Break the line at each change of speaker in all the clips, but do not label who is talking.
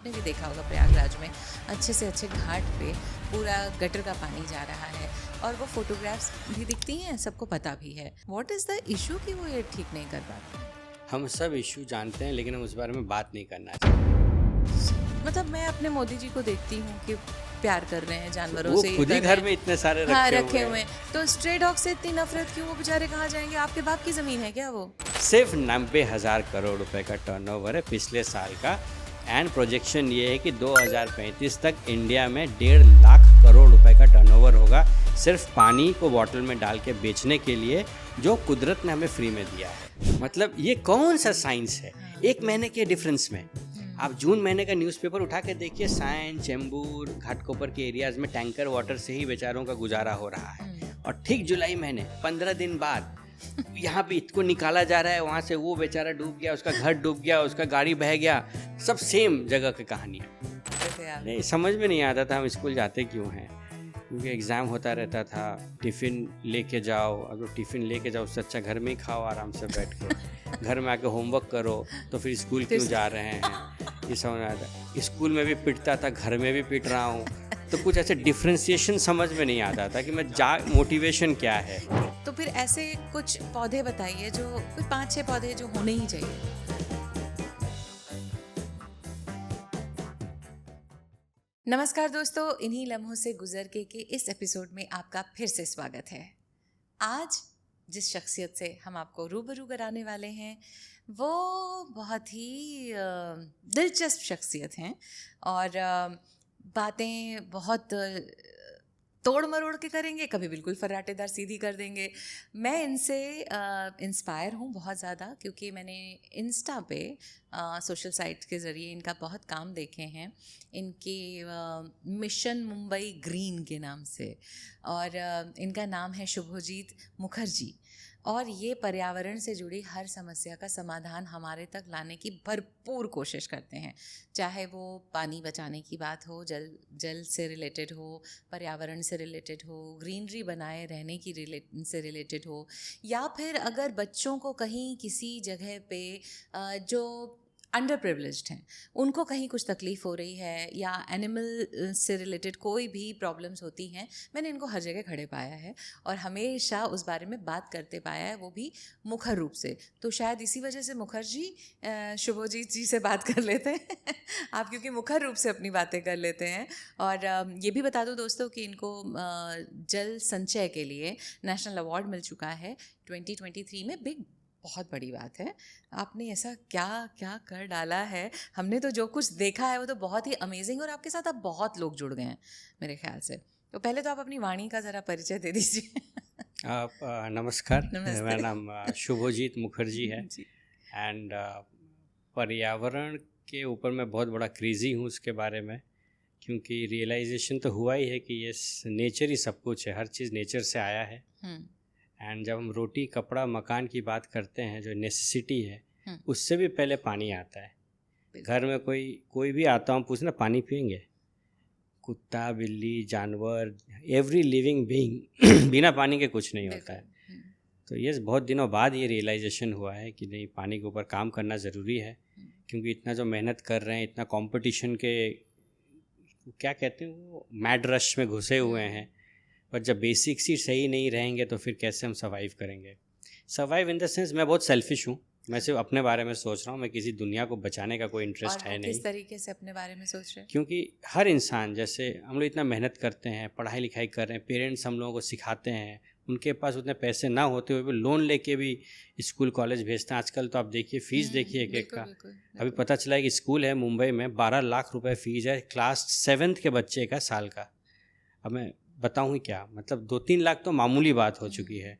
आपने भी देखा होगा प्रयागराज में अच्छे से अच्छे घाट पे पूरा गटर का पानी जा रहा है और वो फोटोग्राफ्स भी दिखती हैं, सबको पता भी है। व्हाट इज़ द इशू कि वो ये ठीक नहीं कर पाते?
हम सब इश्यू जानते हैं लेकिन हम उस बारे में बात नहीं करना चाहते।
मतलब मैं अपने मोदी जी को देखती हूँ कि प्यार कर रहे हैं जानवरों
वो
से,
खुद ही
कर
घर
रहे हैं।
में इतने सारे
हाँ,
रखे
रखे
हुए
हुए
हैं।
हैं। तो स्ट्रे डॉग से इतनी नफरत क्यों? वो बेचारे कहाँ जाएंगे? आपके बाप की ज़मीन है क्या वो?
सिर्फ 90,000 करोड़ रुपए का टर्नओवर है पिछले साल का, एंड प्रोजेक्शन ये है कि 2035 तक इंडिया में 1.5 लाख करोड़ रुपए का टर्नओवर होगा सिर्फ पानी को बॉटल में डाल के बेचने के लिए, जो कुदरत ने हमें फ्री में दिया है। मतलब ये कौन सा साइंस है? एक महीने के डिफरेंस में आप जून महीने का न्यूज़पेपर उठा के देखिए, साइन, चेंबूर, घाटकोपर के एरियाज में टैंकर वाटर से ही बेचारों का गुजारा हो रहा है। और ठीक जुलाई महीने 15 दिन बाद यहाँ पे इसको निकाला जा रहा है, वहाँ से वो बेचारा डूब गया, उसका घर डूब गया, उसका गाड़ी बह गया। सब सेम जगह की कहानियाँ। नहीं समझ में नहीं आता था हम स्कूल जाते क्यों हैं, क्योंकि एग्ज़ाम होता रहता था। टिफ़िन लेके जाओ, अगर टिफ़िन लेके जाओ उससे अच्छा घर में ही खाओ आराम से बैठ के। घर में आके होमवर्क करो, तो फिर स्कूल क्यों जा रहे हैं, ये समझ में आता। स्कूल में भी पिटता था, घर में भी पिट रहा हूँ, तो कुछ ऐसे डिफ्रेंसिएशन समझ में नहीं आता था कि मैं मोटिवेशन क्या है।
तो फिर ऐसे कुछ पौधे बताइए, जो कोई 5-6 पौधे जो होने ही चाहिए। नमस्कार दोस्तों, इन्हीं लम्हों से गुजर के इस एपिसोड में आपका फिर से स्वागत है। आज जिस शख्सियत से हम आपको रूबरू कराने वाले हैं वो बहुत ही दिलचस्प शख्सियत हैं और बातें बहुत तोड़ मरोड़ के करेंगे, कभी बिल्कुल फर्राटेदार सीधी कर देंगे। मैं इनसे इंस्पायर हूँ बहुत ज़्यादा, क्योंकि मैंने इंस्टा पे सोशल साइट्स के ज़रिए इनका बहुत काम देखे हैं, इनके मिशन मुंबई ग्रीन के नाम से। और इनका नाम है शुभजीत मुखर्जी, और ये पर्यावरण से जुड़ी हर समस्या का समाधान हमारे तक लाने की भरपूर कोशिश करते हैं। चाहे वो पानी बचाने की बात हो, जल से रिलेटेड हो, पर्यावरण से रिलेटेड हो, ग्रीनरी बनाए रहने की से रिलेटेड हो, या फिर अगर बच्चों को कहीं किसी जगह पे जो अंडर प्रिविलेज्ड हैं उनको कहीं कुछ तकलीफ़ हो रही है, या एनिमल से रिलेटेड कोई भी प्रॉब्लम्स होती हैं, मैंने इनको हर जगह खड़े पाया है और हमेशा उस बारे में बात करते पाया है, वो भी मुखर रूप से। तो शायद इसी वजह से मुखर्जी शुभजीत जी से बात कर लेते हैं आप, क्योंकि मुखर रूप से अपनी बातें कर लेते हैं। और ये भी बता दूं दोस्तों कि इनको जल संचय के लिए नेशनल अवार्ड मिल चुका है 2023 में। बिग बहुत बड़ी बात है। आपने ऐसा क्या क्या कर डाला है, हमने तो जो कुछ देखा है वो तो बहुत ही अमेजिंग, और आपके साथ अब बहुत लोग जुड़ गए हैं मेरे ख्याल से। तो पहले तो आप अपनी वाणी का ज़रा परिचय दे दीजिए।
नमस्कार, मेरा नाम शुभजीत मुखर्जी है
जी।
एंड पर्यावरण के ऊपर मैं बहुत बड़ा क्रेज़ी हूँ उसके बारे में, क्योंकि रियलाइजेशन तो हुआ ही है कि ये नेचर ही सब कुछ है, हर चीज़ नेचर से आया है। एंड जब हम रोटी, कपड़ा, मकान की बात करते हैं, जो नेसेसिटी है, उससे भी पहले पानी आता है। घर में कोई भी आता हूँ पूछना पानी पिएंगे, कुत्ता, बिल्ली, जानवर, एवरी लिविंग बीइंग बिना पानी के कुछ नहीं होता है। तो ये बहुत दिनों बाद ये रियलाइजेशन हुआ है कि नहीं, पानी के ऊपर काम करना ज़रूरी है, क्योंकि इतना जो मेहनत कर रहे हैं, इतना कंपटीशन के क्या कहते हैं वो मैड रश में घुसे हुए हैं, पर जब बेसिक्स ही सही नहीं रहेंगे तो फिर कैसे हम सर्वाइव करेंगे। सर्वाइव इन द सेंस, मैं बहुत सेल्फिश हूँ, मैं सिर्फ अपने बारे में सोच रहा हूँ, मैं किसी दुनिया को बचाने का कोई इंटरेस्ट है नहीं।
किस तरीके से अपने बारे में सोच रहे हैं?
क्योंकि हर इंसान, जैसे हम लोग इतना मेहनत करते हैं, पढ़ाई लिखाई कर रहे हैं, पेरेंट्स हम लोगों को सिखाते हैं, उनके पास उतने पैसे ना होते हुए भी लोन लेके भी स्कूल कॉलेज भेजते हैं। आजकल तो आप देखिए फीस देखिए एक एक का। अभी पता चला है कि स्कूल है मुंबई में 12 लाख रुपए फीस है क्लास 7th के बच्चे का साल का। अब मैं बताऊँ ही क्या, मतलब 2-3 लाख तो मामूली बात हो चुकी है।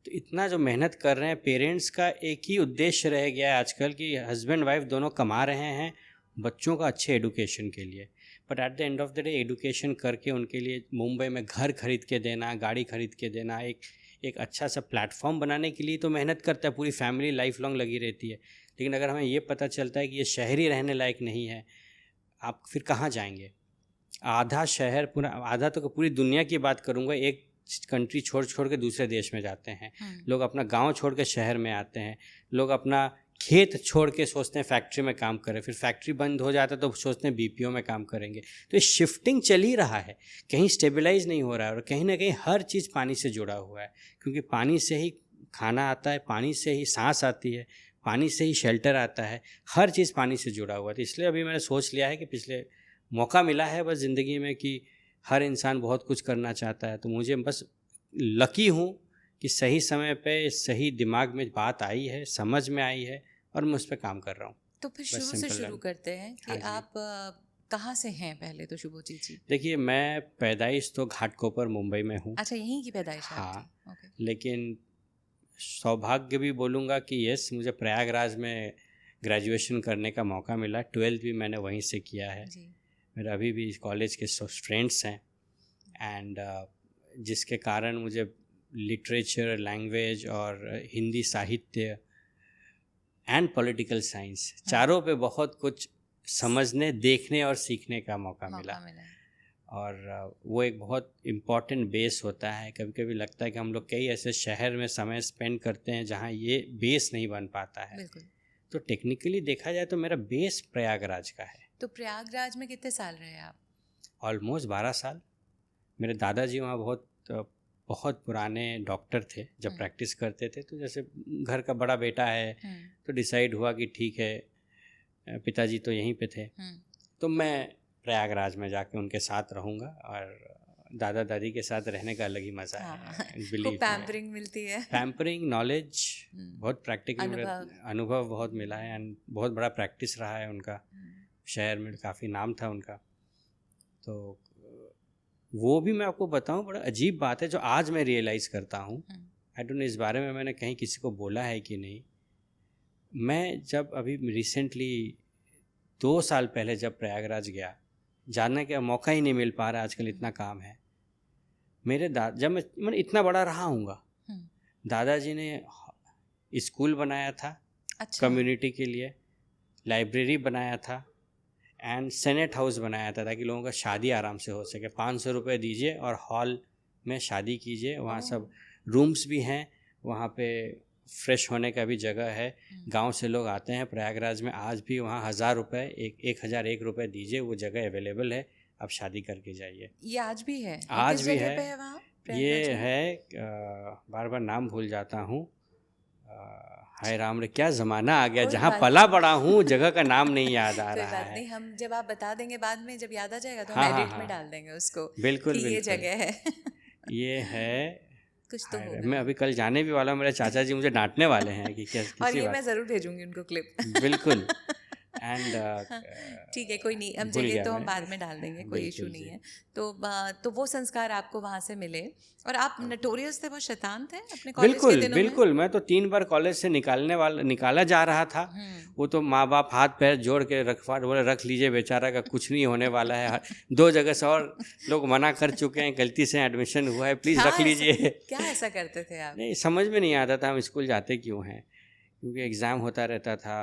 तो इतना जो मेहनत कर रहे हैं, पेरेंट्स का एक ही उद्देश्य रह गया है आजकल कि हस्बैंड वाइफ दोनों कमा रहे हैं बच्चों का अच्छे एडुकेशन के लिए, but at the end of the day education करके उनके लिए मुंबई में घर खरीद के देना, गाड़ी खरीद के देना, एक अच्छा सा प्लेटफॉर्म बनाने के लिए तो मेहनत करता है, पूरी फैमिली लाइफ लॉन्ग लगी रहती है। लेकिन अगर हमें ये पता चलता है कि ये शहरी रहने लायक नहीं है, आप फिर कहाँ जाएंगे? आधा शहर, पूरा आधा तो पूरी दुनिया की बात करूँगा, एक कंट्री छोड़ के दूसरे देश में जाते हैं लोग, अपना गांव छोड़ के शहर में आते हैं लोग, अपना खेत छोड़ के सोचते हैं फैक्ट्री में काम करें, फिर फैक्ट्री बंद हो जाता है तो सोचते हैं बीपीओ में काम करेंगे। तो ये शिफ्टिंग चल ही रहा है, कहीं स्टेबलाइज नहीं हो रहा है, और कहीं ना कहीं हर चीज़ पानी से जुड़ा हुआ है, क्योंकि पानी से ही खाना आता है, पानी से ही सांस आती है, पानी से ही शेल्टर आता है, हर चीज़ पानी से जुड़ा हुआ है। तो इसलिए अभी मैंने सोच लिया है कि पिछले मौका मिला है बस ज़िंदगी में कि हर इंसान बहुत कुछ करना चाहता है, तो मुझे बस लकी हूँ कि सही समय पे सही दिमाग में बात आई है, समझ में आई है, और मैं उस पर काम कर रहा हूँ।
तो फिर शुरू से शुरू करते हैं कि
हाँ जी।
आप कहाँ से हैं पहले तो शुभोजीत जी?
देखिए, मैं पैदाइश तो घाटकोपर मुंबई में हूँ।
अच्छा, यहीं की पैदाइश है
हाँ,
आपकी? ओके।
लेकिन सौभाग्य भी बोलूँगा कि यस, मुझे प्रयागराज में ग्रेजुएशन करने का मौका मिला। 12th भी मैंने वहीं से किया है।
जी।
मेरे अभी भी कॉलेज के फ्रेंड्स हैं, एंड जिसके कारण मुझे लिटरेचर, लैंग्वेज और हिंदी साहित्य एंड पॉलिटिकल साइंस चारों पे बहुत कुछ समझने, देखने और सीखने का मौका मिला। और वो एक बहुत इम्पॉर्टेंट बेस होता है। कभी कभी लगता है कि हम लोग कई ऐसे शहर में समय स्पेंड करते हैं जहाँ ये बेस नहीं बन पाता है।
बिल्कुल।
तो टेक्निकली देखा जाए तो मेरा बेस प्रयागराज का है।
तो प्रयागराज में कितने साल रहे आप?
ऑलमोस्ट 12 साल। मेरे दादाजी वहाँ बहुत पुराने डॉक्टर थे। जब प्रैक्टिस करते थे तो जैसे घर का बड़ा बेटा है तो डिसाइड हुआ कि ठीक है, पिताजी तो यहीं पे थे, तो मैं प्रयागराज में जाके उनके साथ रहूँगा, और दादा दादी के साथ रहने का अलग ही मज़ा है। बिलीव
पैम्परिंग मिलती है,
पैम्परिंग, नॉलेज, बहुत प्रैक्टिकल अनुभव बहुत मिला है, एंड बहुत बड़ा प्रैक्टिस रहा है उनका। शहर में काफ़ी नाम था उनका। तो वो भी मैं आपको बताऊं, बड़ा अजीब बात है जो आज मैं रियलाइज़ करता हूँ। आई डोंट नो इस बारे में मैंने कहीं किसी को बोला है कि नहीं। मैं जब अभी रिसेंटली 2 साल पहले जब प्रयागराज गया, जानने का मौका ही नहीं मिल पा रहा, आजकल इतना काम है। मेरे जब मैं इतना बड़ा रहा हूँगा, दादाजी ने स्कूल बनाया था,
अच्छा,
कम्युनिटी के लिए लाइब्रेरी बनाया था, एंड सेनेट हाउस बनाया था ताकि लोगों का शादी आराम से हो सके। 500 रुपये दीजिए और हॉल में शादी कीजिए। वहाँ सब रूम्स भी हैं, वहाँ पे फ्रेश होने का भी जगह है। गांव से लोग आते हैं प्रयागराज में, आज भी वहाँ 1000 रुपये, 1001 रुपये दीजिए, वो जगह अवेलेबल है, आप शादी करके जाइए।
ये आज भी है?
आज
किस
भी
जगह
है,
पे है वहाँ?
ये है बार बार नाम भूल जाता हूँ। हाय राम रे, क्या ज़माना आ गया, जहाँ पला बड़ा हूँ जगह का नाम नहीं याद आ रहा है।
नहीं, हम जब आप बता देंगे बाद में, जब याद आ जाएगा तो हम एडिट में डाल देंगे उसको।
बिल्कुल,
ये जगह है।
ये है
कुछ तो होगा।
मैं अभी कल जाने भी वाला हूँ, मेरे चाचा जी मुझे डांटने वाले हैं कि क्या
और ये मैं ज़रूर भेजूंगी उनको क्लिप।
बिल्कुल। एंड
ठीक है, कोई नहीं, हम जगह तो हम बाद में डाल देंगे, कोई इशू नहीं है। तो वो संस्कार आपको वहाँ से मिले, और आप नोटोरियस थे, बहुत शैतान थे अपने कॉलेज के दिनों में?
बिल्कुल। मैं तो 3 बार कॉलेज से निकाला जा रहा था। वो तो माँ बाप हाथ पैर जोड़ के बोले रख लीजिए, बेचारा का कुछ नहीं होने वाला है। 2 जगह से और लोग मना कर चुके हैं, गलती से एडमिशन हुआ है, प्लीज़ रख लीजिए।
क्या ऐसा करते थे आप?
नहीं, समझ में नहीं आता था हम स्कूल जाते क्यों हैं, क्योंकि एग्ज़ाम होता रहता था।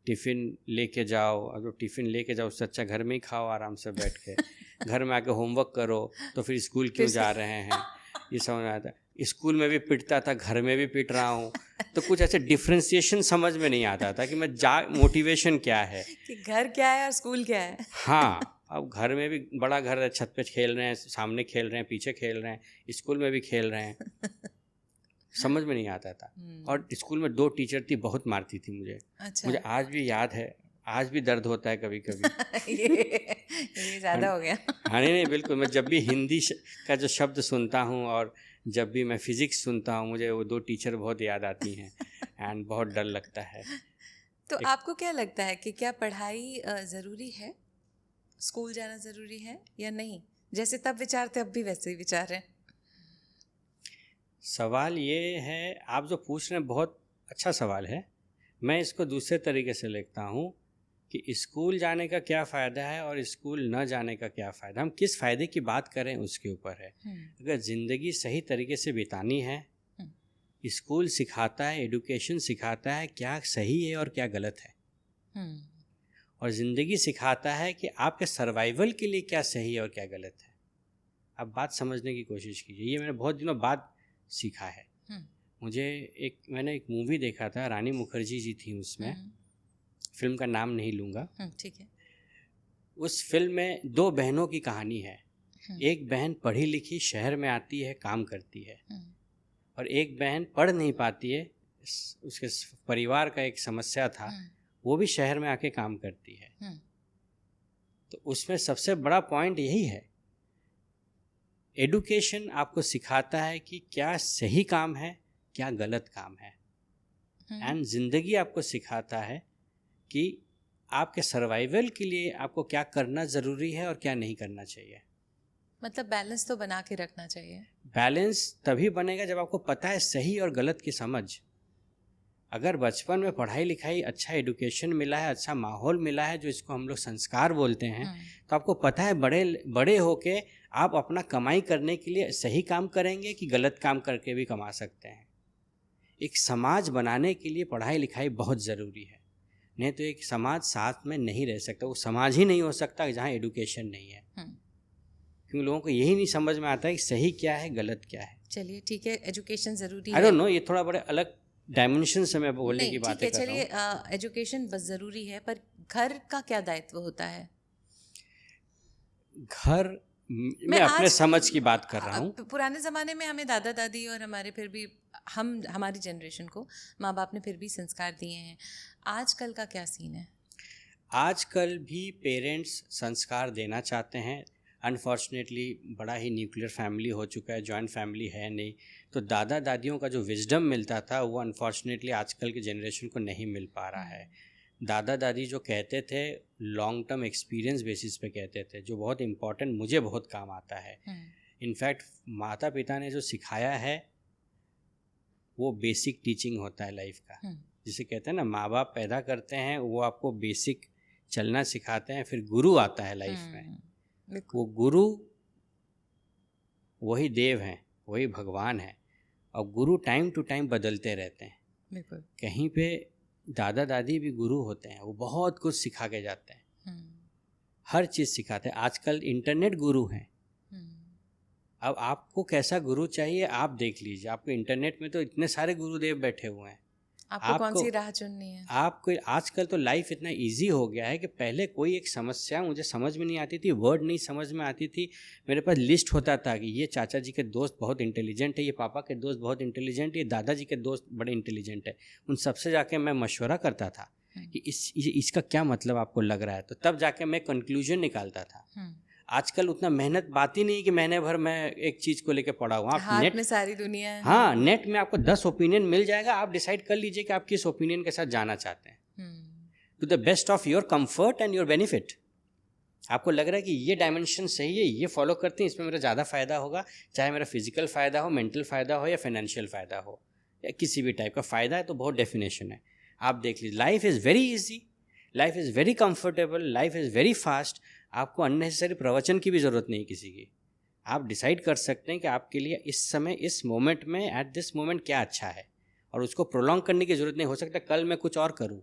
टिफ़िन लेके जाओ, और जो टिफ़िन लेके जाओ उससे अच्छा घर में ही खाओ आराम से बैठ के। घर में आके होमवर्क करो, तो फिर स्कूल क्यों जा रहे हैं, ये समझ में आता। स्कूल में भी पिटता था, घर में भी पिट रहा हूँ, तो कुछ ऐसे डिफ्रेंसिएशन समझ में नहीं आता था कि मैं मोटिवेशन क्या है,
कि घर क्या है और स्कूल क्या है।
हाँ, अब घर में भी बड़ा घर है, छत पे खेल रहे हैं, सामने खेल रहे हैं, पीछे खेल रहे हैं, स्कूल में भी खेल रहे हैं, समझ में नहीं आता था। और स्कूल में 2 टीचर थी, बहुत मारती थी मुझे। अच्छा। मुझे आज भी याद है, आज भी दर्द होता है कभी कभी।
ये ज़्यादा हो गया।
हाँ, नहीं, बिल्कुल। मैं जब भी हिंदी का जो शब्द सुनता हूँ और जब भी मैं फिज़िक्स सुनता हूँ, मुझे वो 2 टीचर बहुत याद आती हैं, एंड बहुत डर लगता है।
तो आपको क्या लगता है कि क्या पढ़ाई ज़रूरी है, स्कूल जाना ज़रूरी है या नहीं? जैसे तब विचार थे, अब भी वैसे ही विचार हैं।
सवाल ये है, आप जो पूछ रहे हैं बहुत अच्छा सवाल है। मैं इसको दूसरे तरीके से लिखता हूँ कि स्कूल जाने का क्या फ़ायदा है और स्कूल न जाने का क्या फ़ायदा। हम किस फ़ायदे की बात करें उसके ऊपर है। अगर ज़िंदगी सही तरीके से बितानी है, स्कूल सिखाता है, एडुकेशन सिखाता है क्या सही है और क्या गलत है, और ज़िंदगी सिखाता है कि आपके सर्वाइवल के लिए क्या सही है और क्या गलत है। आप बात समझने की कोशिश कीजिए, ये मैंने बहुत दिनों बाद सीखा है। मैंने एक मूवी देखा था, रानी मुखर्जी जी थी उसमें, फिल्म का नाम नहीं लूँगा।
ठीक है।
उस फिल्म में 2 बहनों की कहानी है। एक बहन पढ़ी लिखी शहर में आती है, काम करती है, और एक बहन पढ़ नहीं पाती है, उसके परिवार का एक समस्या था, वो भी शहर में आके काम करती है। तो उसमें सबसे बड़ा पॉइंट यही है, एडुकेशन आपको सिखाता है कि क्या सही काम है, क्या गलत काम है, एंड ज़िंदगी आपको सिखाता है कि आपके सर्वाइवल के लिए आपको क्या करना ज़रूरी है और क्या नहीं करना चाहिए।
मतलब बैलेंस तो बना के रखना चाहिए।
बैलेंस तभी बनेगा जब आपको पता है सही और गलत की समझ। अगर बचपन में पढ़ाई लिखाई, अच्छा एडुकेशन मिला है, अच्छा माहौल मिला है, जो इसको हम लोग संस्कार बोलते हैं, तो आपको पता है बड़े होके आप अपना कमाई करने के लिए सही काम करेंगे कि गलत काम करके भी कमा सकते हैं। एक समाज बनाने के लिए पढ़ाई लिखाई बहुत ज़रूरी है, नहीं तो एक समाज साथ में नहीं रह सकता। वो समाज ही नहीं हो सकता जहाँ एडुकेशन नहीं है, क्योंकि लोगों को यही नहीं समझ में आता है कि सही क्या है, गलत क्या है।
चलिए ठीक है, एजुकेशन ज़रूरी है।
आई डोंट नो, ये थोड़ा बड़े अलग डायमेंशन से मैं बोलने की बातें कर रहा हूँ।
चलिए, एजुकेशन बस ज़रूरी है, पर घर का क्या दायित्व होता है?
घर, मैं अपने समझ की बात कर रहा हूँ।
पुराने ज़माने में हमें दादा दादी और हमारे फिर भी हमारी जनरेशन को माँ बाप ने फिर भी संस्कार दिए हैं। आजकल का क्या सीन है?
आजकल भी पेरेंट्स संस्कार देना चाहते हैं। अनफॉर्चुनेटली बड़ा ही न्यूक्लियर फैमिली हो चुका है, जॉइंट फैमिली है नहीं, तो दादा दादियों का जो विजडम मिलता था वो अनफॉर्चुनेटली आजकल की जनरेशन को नहीं मिल पा रहा है। दादा दादी जो कहते थे लॉन्ग टर्म एक्सपीरियंस बेसिस पे कहते थे, जो बहुत इम्पॉर्टेंट, मुझे बहुत काम आता है। इनफैक्ट माता पिता ने जो सिखाया है वो बेसिक टीचिंग होता है लाइफ का। जिसे कहते हैं ना, माँ बाप पैदा करते हैं, वो आपको बेसिक चलना सिखाते हैं, फिर गुरु आता है लाइफ में। वो गुरु वही देव हैं, वही भगवान है, और गुरु टाइम टू टाइम बदलते रहते हैं। कहीं पे दादा दादी भी गुरु होते हैं, वो बहुत कुछ सिखा के जाते हैं, हर चीज़ सिखाते हैं। आजकल इंटरनेट गुरु हैं। अब आपको कैसा गुरु चाहिए आप देख लीजिए, आपको इंटरनेट में तो इतने सारे गुरुदेव बैठे हुए हैं,
आपको कौन सी राह चुननी है?
आपको आजकल तो लाइफ इतना इजी हो गया है कि पहले कोई एक समस्या मुझे समझ में नहीं आती थी, वर्ड नहीं समझ में आती थी, मेरे पास लिस्ट होता था कि ये चाचा जी के दोस्त बहुत इंटेलिजेंट है, ये पापा के दोस्त बहुत इंटेलिजेंट है, ये दादाजी के दोस्त बड़े इंटेलिजेंट है, उन सबसे जाके मैं मशवरा करता था कि इसका क्या मतलब आपको लग रहा है, तो तब जाके मैं कंक्लूजन निकालता था। आजकल उतना मेहनत बात ही नहीं कि महीने भर मैं एक चीज़ को लेकर पढ़ा हूँ। आप नेट में सारी दुनिया है। हाँ, नेट में आपको 10 ओपिनियन मिल जाएगा, आप डिसाइड कर लीजिए कि आप किस ओपिनियन के साथ जाना चाहते हैं, to the best of your comfort and your benefit. आपको लग रहा है कि ये डायमेंशन सही है, ये फॉलो करते हैं, इसमें मेरा ज़्यादा फ़ायदा होगा, चाहे मेरा फिजिकल फ़ायदा हो, मेंटल फ़ायदा हो, या फाइनेंशियल फ़ायदा हो, या किसी भी टाइप का फ़ायदा है, तो बहुत डेफिनेशन है। आप देख लीजिए, life is very easy, life is very comfortable, life is very fast. आपको अननेसेसरी प्रवचन की भी ज़रूरत नहीं किसी की। आप डिसाइड कर सकते हैं कि आपके लिए इस समय, इस मोमेंट में, एट दिस मोमेंट क्या अच्छा है, और उसको प्रोलॉन्ग करने की ज़रूरत नहीं। हो सकता कल मैं कुछ और करूं,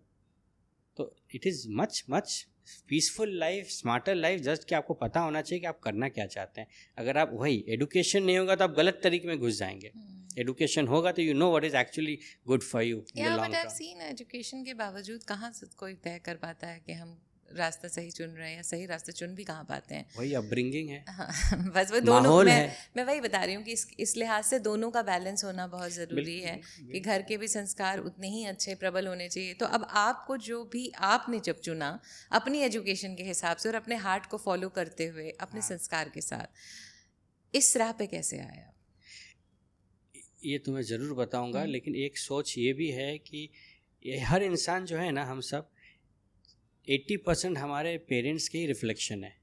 तो it is much much peaceful life, smarter life, just कि आपको पता होना चाहिए कि आप करना क्या चाहते हैं। अगर आप वही एडुकेशन नहीं होगा तो आप गलत तरीके में घुस जाएंगे। एडुकेशन होगा तो you know what is actually good for you in the long term.
But I have seen education के बावजूद कहाँ से कोई तय कर पाता है कि हम रास्ता सही चुन रहे हैं, या सही रास्ता चुन भी कहाँ पाते हैं।
वही अपब्रिंगिंग है।
हाँ, बस वो दोनों, मैं वही बता रही हूँ कि इस लिहाज से दोनों का बैलेंस होना बहुत ज़रूरी है कि घर के भी संस्कार उतने ही अच्छे प्रबल होने चाहिए। तो अब आपको जो भी आपने जब चुना अपनी एजुकेशन के हिसाब से और अपने हार्ट को फॉलो करते हुए अपने संस्कार के साथ, इस राह पे कैसे आया?
ये तो मैं ज़रूर बताऊँगा, लेकिन एक सोच ये भी है कि ये हर इंसान जो है ना, हम सब 80% हमारे पेरेंट्स के ही रिफ्लेक्शन है,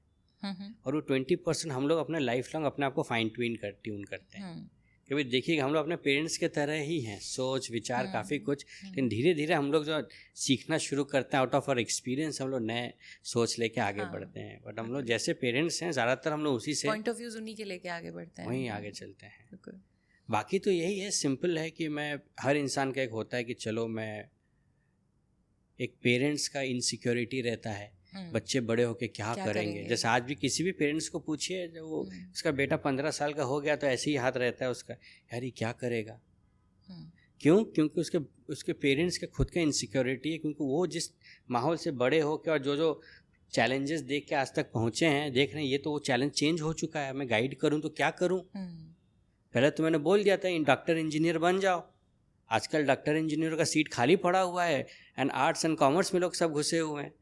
और वो 20% हम लोग अपने लाइफ लॉन्ग अपने आप को फाइन ट्यून करते हैं। क्योंकि देखिए हम लोग अपने पेरेंट्स के तरह ही हैं, सोच विचार काफ़ी कुछ, लेकिन धीरे धीरे हम लोग जो सीखना शुरू करते हैं आउट ऑफ आवर एक्सपीरियंस, हम लोग नए सोच लेके आगे बढ़ते हैं। बट हम लोग जैसे पेरेंट्स हैं, ज़्यादातर हम लोग उसी से
पॉइंट ऑफ व्यूज उन्हीं के लेके आगे बढ़ते हैं,
वहीं आगे चलते हैं। बाकी तो यही है, सिंपल है कि मैं, हर इंसान का एक होता है कि चलो मैं, एक पेरेंट्स का इनसिक्योरिटी रहता है, बच्चे बड़े होके क्या करेंगे। जैसे आज भी किसी भी पेरेंट्स को पूछिए, जब वो उसका बेटा 15 साल का हो गया तो ऐसे ही हाथ रहता है उसका, यार ये क्या करेगा, क्यों? क्योंकि उसके पेरेंट्स के खुद का इनसिक्योरिटी है, क्योंकि वो जिस माहौल से बड़े हो के और जो चैलेंजेस देख के आज तक पहुँचे हैं, देख रहे हैं ये तो वो चैलेंज चेंज हो चुका है, मैं गाइड करूँ तो क्या करूँ? पहले तो मैंने बोल दिया था डॉक्टर इंजीनियर बन जाओ, आजकल डॉक्टर इंजीनियर का सीट खाली पड़ा हुआ है, एंड आर्ट्स एंड कॉमर्स में लोग सब घुसे हुए हैं।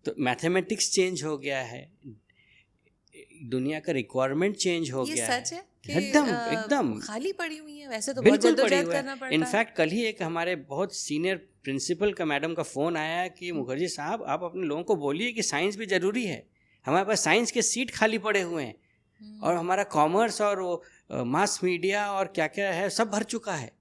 तो मैथमेटिक्स चेंज हो गया है, दुनिया का रिक्वायरमेंट चेंज हो गया है।
सच है कि
एकदम
खाली पड़ी हुई है, वैसे तो बहुत जद्दोजहद करना पड़ता है।
इनफैक्ट कल ही एक हमारे बहुत सीनियर प्रिंसिपल का मैडम का फ़ोन आया कि मुखर्जी साहब आप अपने लोगों को बोलिए कि साइंस भी ज़रूरी है, हमारे पास साइंस के सीट खाली पड़े हुए हैं और हमारा कॉमर्स और वो मास मीडिया और क्या क्या है सब भर चुका है।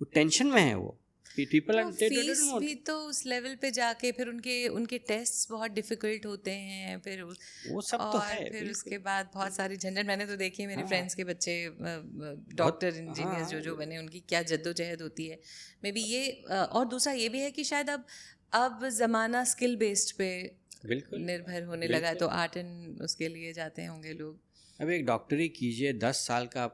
वो टेंशन में है, वो पीपल
तो फीस भी तो उस लेवल पे जाके फिर उनके टेस्ट बहुत डिफिकल्ट होते हैं, फिर
वो सब तो है,
फिर उसके बाद बहुत सारी झंझट मैंने तो देखी है। मेरे फ्रेंड्स के बच्चे डॉक्टर इंजीनियर्स जो बने, उनकी क्या जद्दोजहद होती है। मे बी ये और दूसरा ये भी है कि शायद अब ज़माना स्किल बेस्ड पे निर्भर होने लगा है, तो आर्ट एंड उसके लिए जाते होंगे लोग।
अब एक डॉक्टरी कीजिए 10 साल का,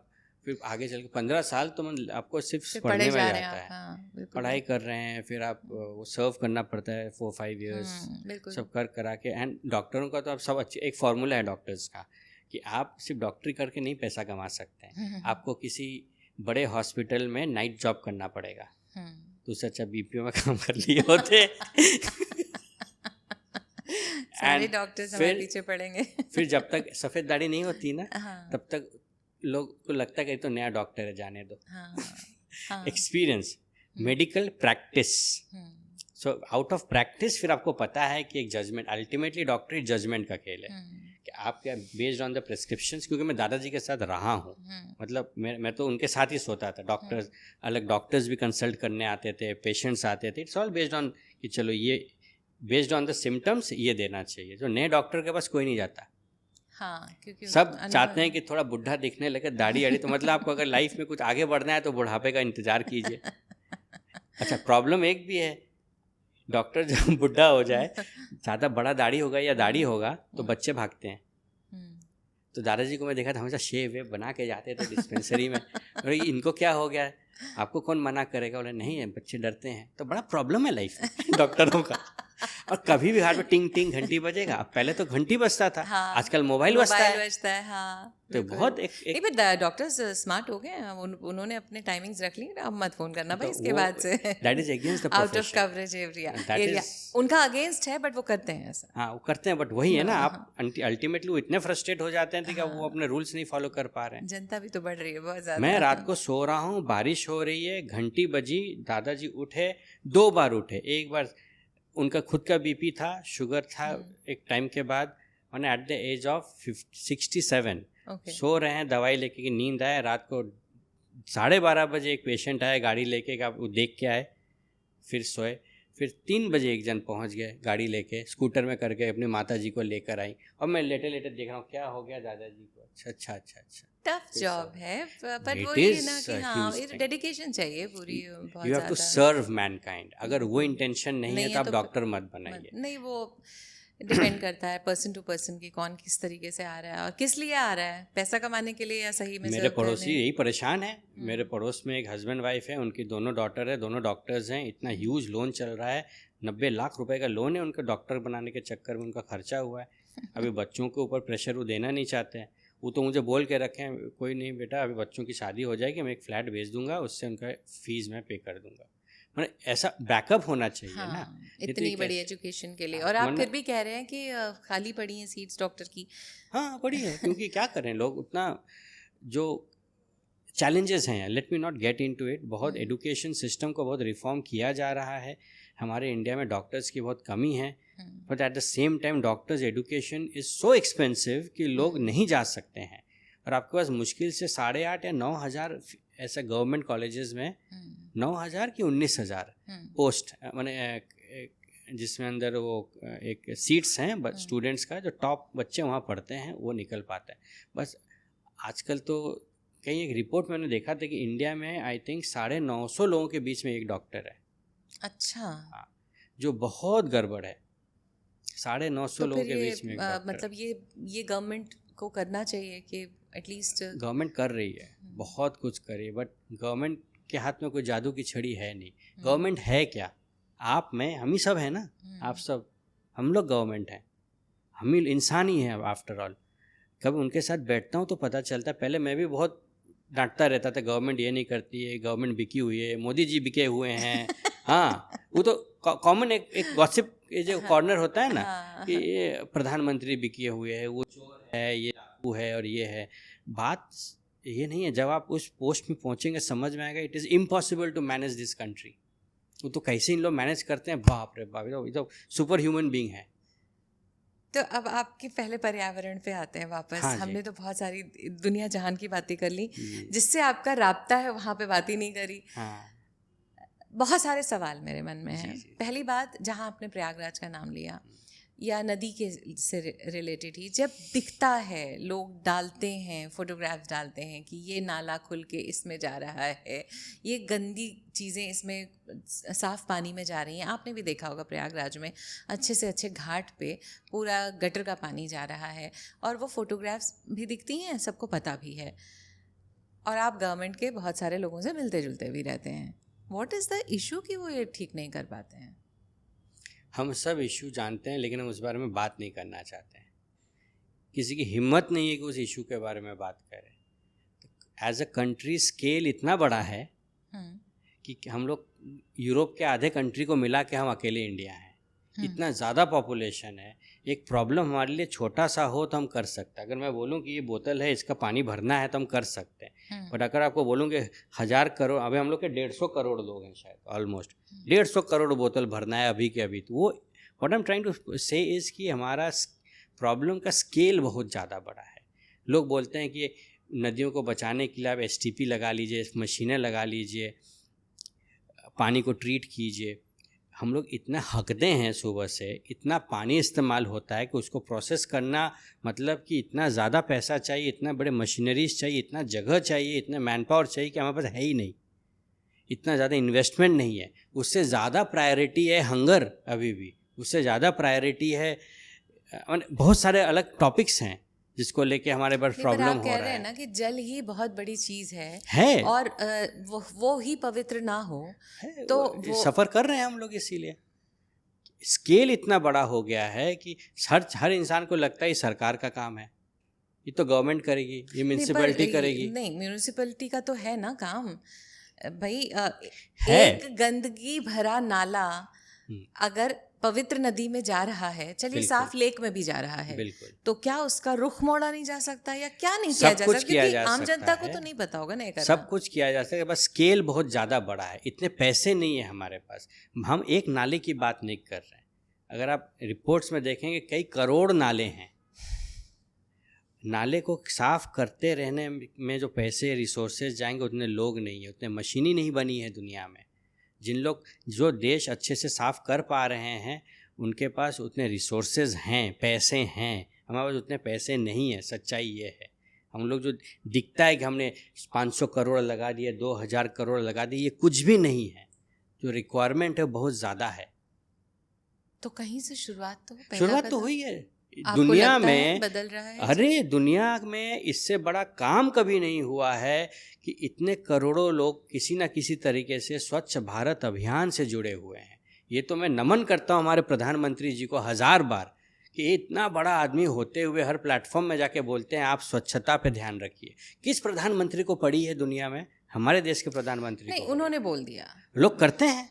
फिर आगे चल के 15 साल तो आपको सिर्फ पढ़ने में जाता है। हाँ, पढ़ाई कर रहे हैं, फिर आप वो सर्व करना पड़ता है 4-5 ईयर्स सब करा के। एंड डॉक्टरों का तो अब सब अच्छे, एक फार्मूला है डॉक्टर्स का कि आप सिर्फ डॉक्टरी करके नहीं पैसा कमा सकते हैं, आपको किसी बड़े हॉस्पिटल में नाइट जॉब करना पड़ेगा। तो उससे अच्छा BPO में काम कर लिए होते।
सारे डॉक्टर्स हमारे पीछे पड़ेंगे।
फिर जब तक सफ़ेद दाढ़ी नहीं होती ना, तब तक लोग को लगता है कि तो नया डॉक्टर है, जाने दो। Experience, medical practice, so out of practice फिर आपको पता है कि एक जजमेंट, अल्टीमेटली डॉक्टरी जजमेंट का खेल है कि आप क्या बेस्ड ऑन द प्रिस्क्रिप्शंस। क्योंकि मैं दादाजी के साथ रहा हूँ, मतलब मैं तो उनके साथ ही सोता था। डॉक्टर्स अलग, डॉक्टर्स भी कंसल्ट करने आते थे, पेशेंट्स आते थे। इट्स ऑल बेस्ड ऑन कि चलो ये बेस्ड ऑन द सिम्टम्स ये देना चाहिए। जो नए डॉक्टर के पास कोई नहीं जाता।
हाँ, क्योंकि
सब चाहते हैं कि थोड़ा बुढ़ा दिखने लगे, दाढ़ी आड़ी। तो मतलब आपको अगर लाइफ में कुछ आगे बढ़ना है तो बुढ़ापे का इंतजार कीजिए। अच्छा, प्रॉब्लम एक भी है, डॉक्टर जब बुढ़ा हो जाए, ज़्यादा बड़ा दाढ़ी होगा या दाढ़ी होगा तो बच्चे भागते हैं। तो दादाजी को मैं देखा था, हमेशा शेव वेव बना के जाते थे डिस्पेंसरी में। और इनको क्या हो गया है, आपको कौन मना करेगा? बोले नहीं है, बच्चे डरते हैं। तो बड़ा प्रॉब्लम है लाइफ में डॉक्टरों का। और कभी भी हाथ में टिंग टिंग घंटी बजेगा। अब पहले तो घंटी बजता था, हाँ, आजकल मोबाइल बजता है। हाँ, तो बहुत एक
डॉक्टर्स स्मार्ट हो गए, उन्होंने अपने टाइमिंग्स रख ली। अब मत फोन करना भाई, इसके बाद say
that is against the
out of coverage area. उनका अगेंस्ट है, बट वो करते हैं ऐसा।
हाँ, वो करते हैं, बट वही है ना, आप अल्टीमेटली वो इतने फ्रस्ट्रेट हो जाते हैं कि वो अपने रूल्स नहीं फॉलो कर पा रहे हैं।
जनता भी तो बढ़ रही है बहुत ज़्यादा।
मैं रात को सो रहा हूँ, बारिश हो रही है, घंटी बजी, दादाजी उठे, 2 बार उठे। एक बार उनका खुद का BP था, शुगर था एक टाइम के बाद, और एट द एज ऑफ 67 सो रहे हैं दवाई लेके कि नींद आए। रात को 12:30 बजे एक पेशेंट आया गाड़ी लेके, आप वो देख के आए, फिर सोए। फिर 3 बजे एक जन पहुंच गए गाड़ी लेके, स्कूटर में करके अपनी माता जी को लेकर आई। और मैं लेटे लेटे देख रहा हूँ क्या हो गया दादाजी को। अच्छा।
टफ जॉब है, पर वो ये ना कि हाँ, ये डेडिकेशन चाहिए पूरी।
You have to serve mankind. अगर वो इंटेंशन नहीं है तो आप डॉक्टर मत बनाइए।
नहीं, वो डिपेंड करता है पर्सन टू पर्सन की, कौन किस तरीके से आ रहा है और किस लिए आ रहा है, पैसा कमाने के लिए या सही में।
मेरे पड़ोसी यही परेशान है। मेरे पड़ोस में एक हस्बैंड वाइफ है, उनकी दोनों डॉटर है, दोनों डॉक्टर्स हैं। इतना ह्यूज लोन चल रहा है, 90 लाख रुपए का लोन है उनका। डॉक्टर बनाने के चक्कर में उनका खर्चा हुआ है। अभी बच्चों के ऊपर प्रेशर वो देना नहीं चाहते हैं। वो तो मुझे बोल के रखे हैं, कोई नहीं बेटा, अभी बच्चों की शादी हो जाएगी, मैं एक फ्लैट भेज दूंगा, उससे उनका फीस मैं पे कर दूंगा। मतलब ऐसा बैकअप होना चाहिए। हाँ, ना,
इतनी बड़ी एजुकेशन के लिए। और आप फिर भी कह रहे हैं कि खाली पड़ी हैं सीट्स डॉक्टर की।
हाँ, पड़ी है, क्योंकि क्या करें लोग, उतना जो चैलेंजेस हैं, let me not get into it. बहुत एजुकेशन सिस्टम को बहुत रिफॉर्म किया जा रहा है। हमारे इंडिया में डॉक्टर्स की बहुत कमी है, but at the same time doctors education is so expensive कि लोग नहीं जा सकते हैं। और आपके पास मुश्किल से 8,500 या 9,000 ऐसा गवर्नमेंट कॉलेजेस में 9,000 कि 19,000 पोस्ट, मैंने जिसमें अंदर वो एक सीट्स हैं स्टूडेंट्स का, जो टॉप बच्चे वहाँ पढ़ते हैं वो निकल पाता है। बस आजकल तो कहीं एक रिपोर्ट मैंने देखा था कि इंडिया में आई थिंक 950 लोगों के बीच में एक डॉक्टर है।
अच्छा।
हाँ, जो बहुत गड़बड़ है। 950 लोगों के बीच में
मतलब ये गवर्नमेंट को करना चाहिए कि एटलीस्ट।
गवर्नमेंट कर रही है, बहुत कुछ कर रही है, बट गवर्नमेंट के हाथ में कोई जादू की छड़ी है नहीं। गवर्नमेंट है क्या? आप, मैं, हम ही सब है ना। आप सब, हम लोग गवर्नमेंट हैं, हम ही इंसान ही हैं आफ्टर ऑल। कभी उनके साथ बैठता हूँ तो पता चलता है, पहले मैं भी बहुत डांटता रहता था, गवर्नमेंट ये नहीं करती है, गवर्नमेंट बिकी हुई है, मोदी जी बिके हुए हैं। हाँ, वो तो कॉमन एक गॉसिप जो कॉर्नर होता है ना, कि ये प्रधानमंत्री बिके हुए है, वो चोर है, ये डाकू है और ये है। बात ये नहीं है। जब आप उस पोस्ट में पहुंचेंगे समझ में आएगा it is impossible to manage this country. वो तो कैसे इन लोग मैनेज करते हैं, बाप रे बाप, ये तो सुपर ह्यूमन बीइंग है।
तो अब आपके पहले पर्यावरण पे आते हैं वापस।
हाँ,
हमने तो बहुत सारी दुनिया जहान की बातें कर ली, जिससे आपका राब्ता है वहाँ पे बात ही नहीं करी।
हाँ।
बहुत सारे सवाल मेरे मन में हैं। पहली बात, जहाँ आपने प्रयागराज का नाम लिया या नदी के से रिलेटेड ही, जब दिखता है, लोग डालते हैं, फोटोग्राफ्स डालते हैं कि ये नाला खुल के इसमें जा रहा है, ये गंदी चीज़ें इसमें साफ़ पानी में जा रही हैं। आपने भी देखा होगा प्रयागराज में अच्छे से अच्छे घाट पे पूरा गटर का पानी जा रहा है, और वो फोटोग्राफ्स भी दिखती हैं, सबको पता भी है, और आप गवर्नमेंट के बहुत सारे लोगों से मिलते जुलते भी रहते हैं। व्हाट इज़ द इशू कि वो ये ठीक नहीं कर पाते हैं?
हम सब इशू जानते हैं, लेकिन हम उस बारे में बात नहीं करना चाहते हैं। किसी की हिम्मत नहीं है कि उस इशू के बारे में बात करें। एज अ कंट्री स्केल इतना बड़ा है कि हम लोग यूरोप के आधे कंट्री को मिला के हम अकेले इंडिया हैं। इतना ज़्यादा पॉपुलेशन है, एक प्रॉब्लम हमारे लिए छोटा सा हो तो हम कर सकते हैं। अगर मैं बोलूँ कि ये बोतल है, इसका पानी भरना है, तो हम कर सकते हैं। बट अगर आपको बोलूँ कि 1000 करोड़, अभी हम लोग के 150 करोड़ लोग हैं शायद, ऑलमोस्ट 150 करोड़ बोतल भरना है अभी के अभी, तो वो what I am trying to say is कि हमारा प्रॉब्लम का स्केल बहुत ज़्यादा बड़ा है। लोग बोलते हैं कि नदियों को बचाने के लिए आप STP लगा लीजिए, मशीनें लगा लीजिए, पानी को ट्रीट कीजिए। हम लोग इतना हकते हैं, सुबह से इतना पानी इस्तेमाल होता है कि उसको प्रोसेस करना, मतलब कि इतना ज़्यादा पैसा चाहिए, इतना बड़े मशीनरीज चाहिए, इतना जगह चाहिए, इतना मैन पावर चाहिए कि हमारे पास है ही नहीं। इतना ज़्यादा इन्वेस्टमेंट नहीं है। उससे ज़्यादा प्रायोरिटी है हंगर, अभी भी उससे ज़्यादा प्रायोरिटी है, बहुत सारे अलग टॉपिक्स हैं जिसको लेके हमारे पास प्रॉब्लम हो रहा है।
कह रहे हैं ना कि जल ही बहुत बड़ी चीज़ है। और वो ही पवित्र ना हो तो वो
सफ़र कर रहे हैं हम लोग। इसीलिए स्केल इतना बड़ा हो गया है कि हर इंसान को लगता है ये सरकार का काम है, ये तो गवर्नमेंट करेगी, ये म्यूनिसिपैलिटी करेगी।
नहीं, म्यूनिसिपैलिटी का तो है ना काम भाई।
है।
एक गंदगी भरा नाला अगर पवित्र नदी में जा रहा है, चलिए साफ लेक में भी जा रहा है, तो क्या उसका रुख मोड़ा नहीं जा सकता, या क्या नहीं किया जा सकता? क्योंकि आम जनता को तो नहीं पता होगा ना।
सब कुछ किया जा सकता है, बस स्केल बहुत ज़्यादा बड़ा है, इतने पैसे नहीं है हमारे पास। हम एक नाले की बात नहीं कर रहे हैं। अगर आप रिपोर्ट्स में देखेंगे कई करोड़ नाले हैं। नाले को साफ करते रहने में जो पैसे रिसोर्सेज जाएंगे उतने लोग नहीं है, उतने मशीन ही नहीं बनी है दुनिया में। जो देश अच्छे से साफ़ कर पा रहे हैं उनके पास उतने रिसोर्सेज हैं, पैसे हैं। हमारे पास उतने पैसे नहीं है। सच्चाई ये है। हम लोग जो दिखता है कि हमने 500 करोड़ लगा दिए, 2000 करोड़ लगा दिए, ये कुछ भी नहीं है। जो रिक्वायरमेंट है बहुत ज़्यादा है।
तो कहीं से शुरुआत
तो हुई है दुनिया में,
बदल रहा है।
अरे दुनिया में इससे बड़ा काम कभी नहीं हुआ है कि इतने करोड़ों लोग किसी ना किसी तरीके से स्वच्छ भारत अभियान से जुड़े हुए हैं। ये तो मैं नमन करता हूँ हमारे प्रधानमंत्री जी को 1000 बार कि इतना बड़ा आदमी होते हुए हर प्लेटफॉर्म में जाके बोलते हैं आप स्वच्छता पे ध्यान रखिए। किस प्रधानमंत्री को पड़ी है दुनिया में? हमारे देश के प्रधानमंत्री
नहीं, उन्होंने बोल दिया।
लोग करते हैं,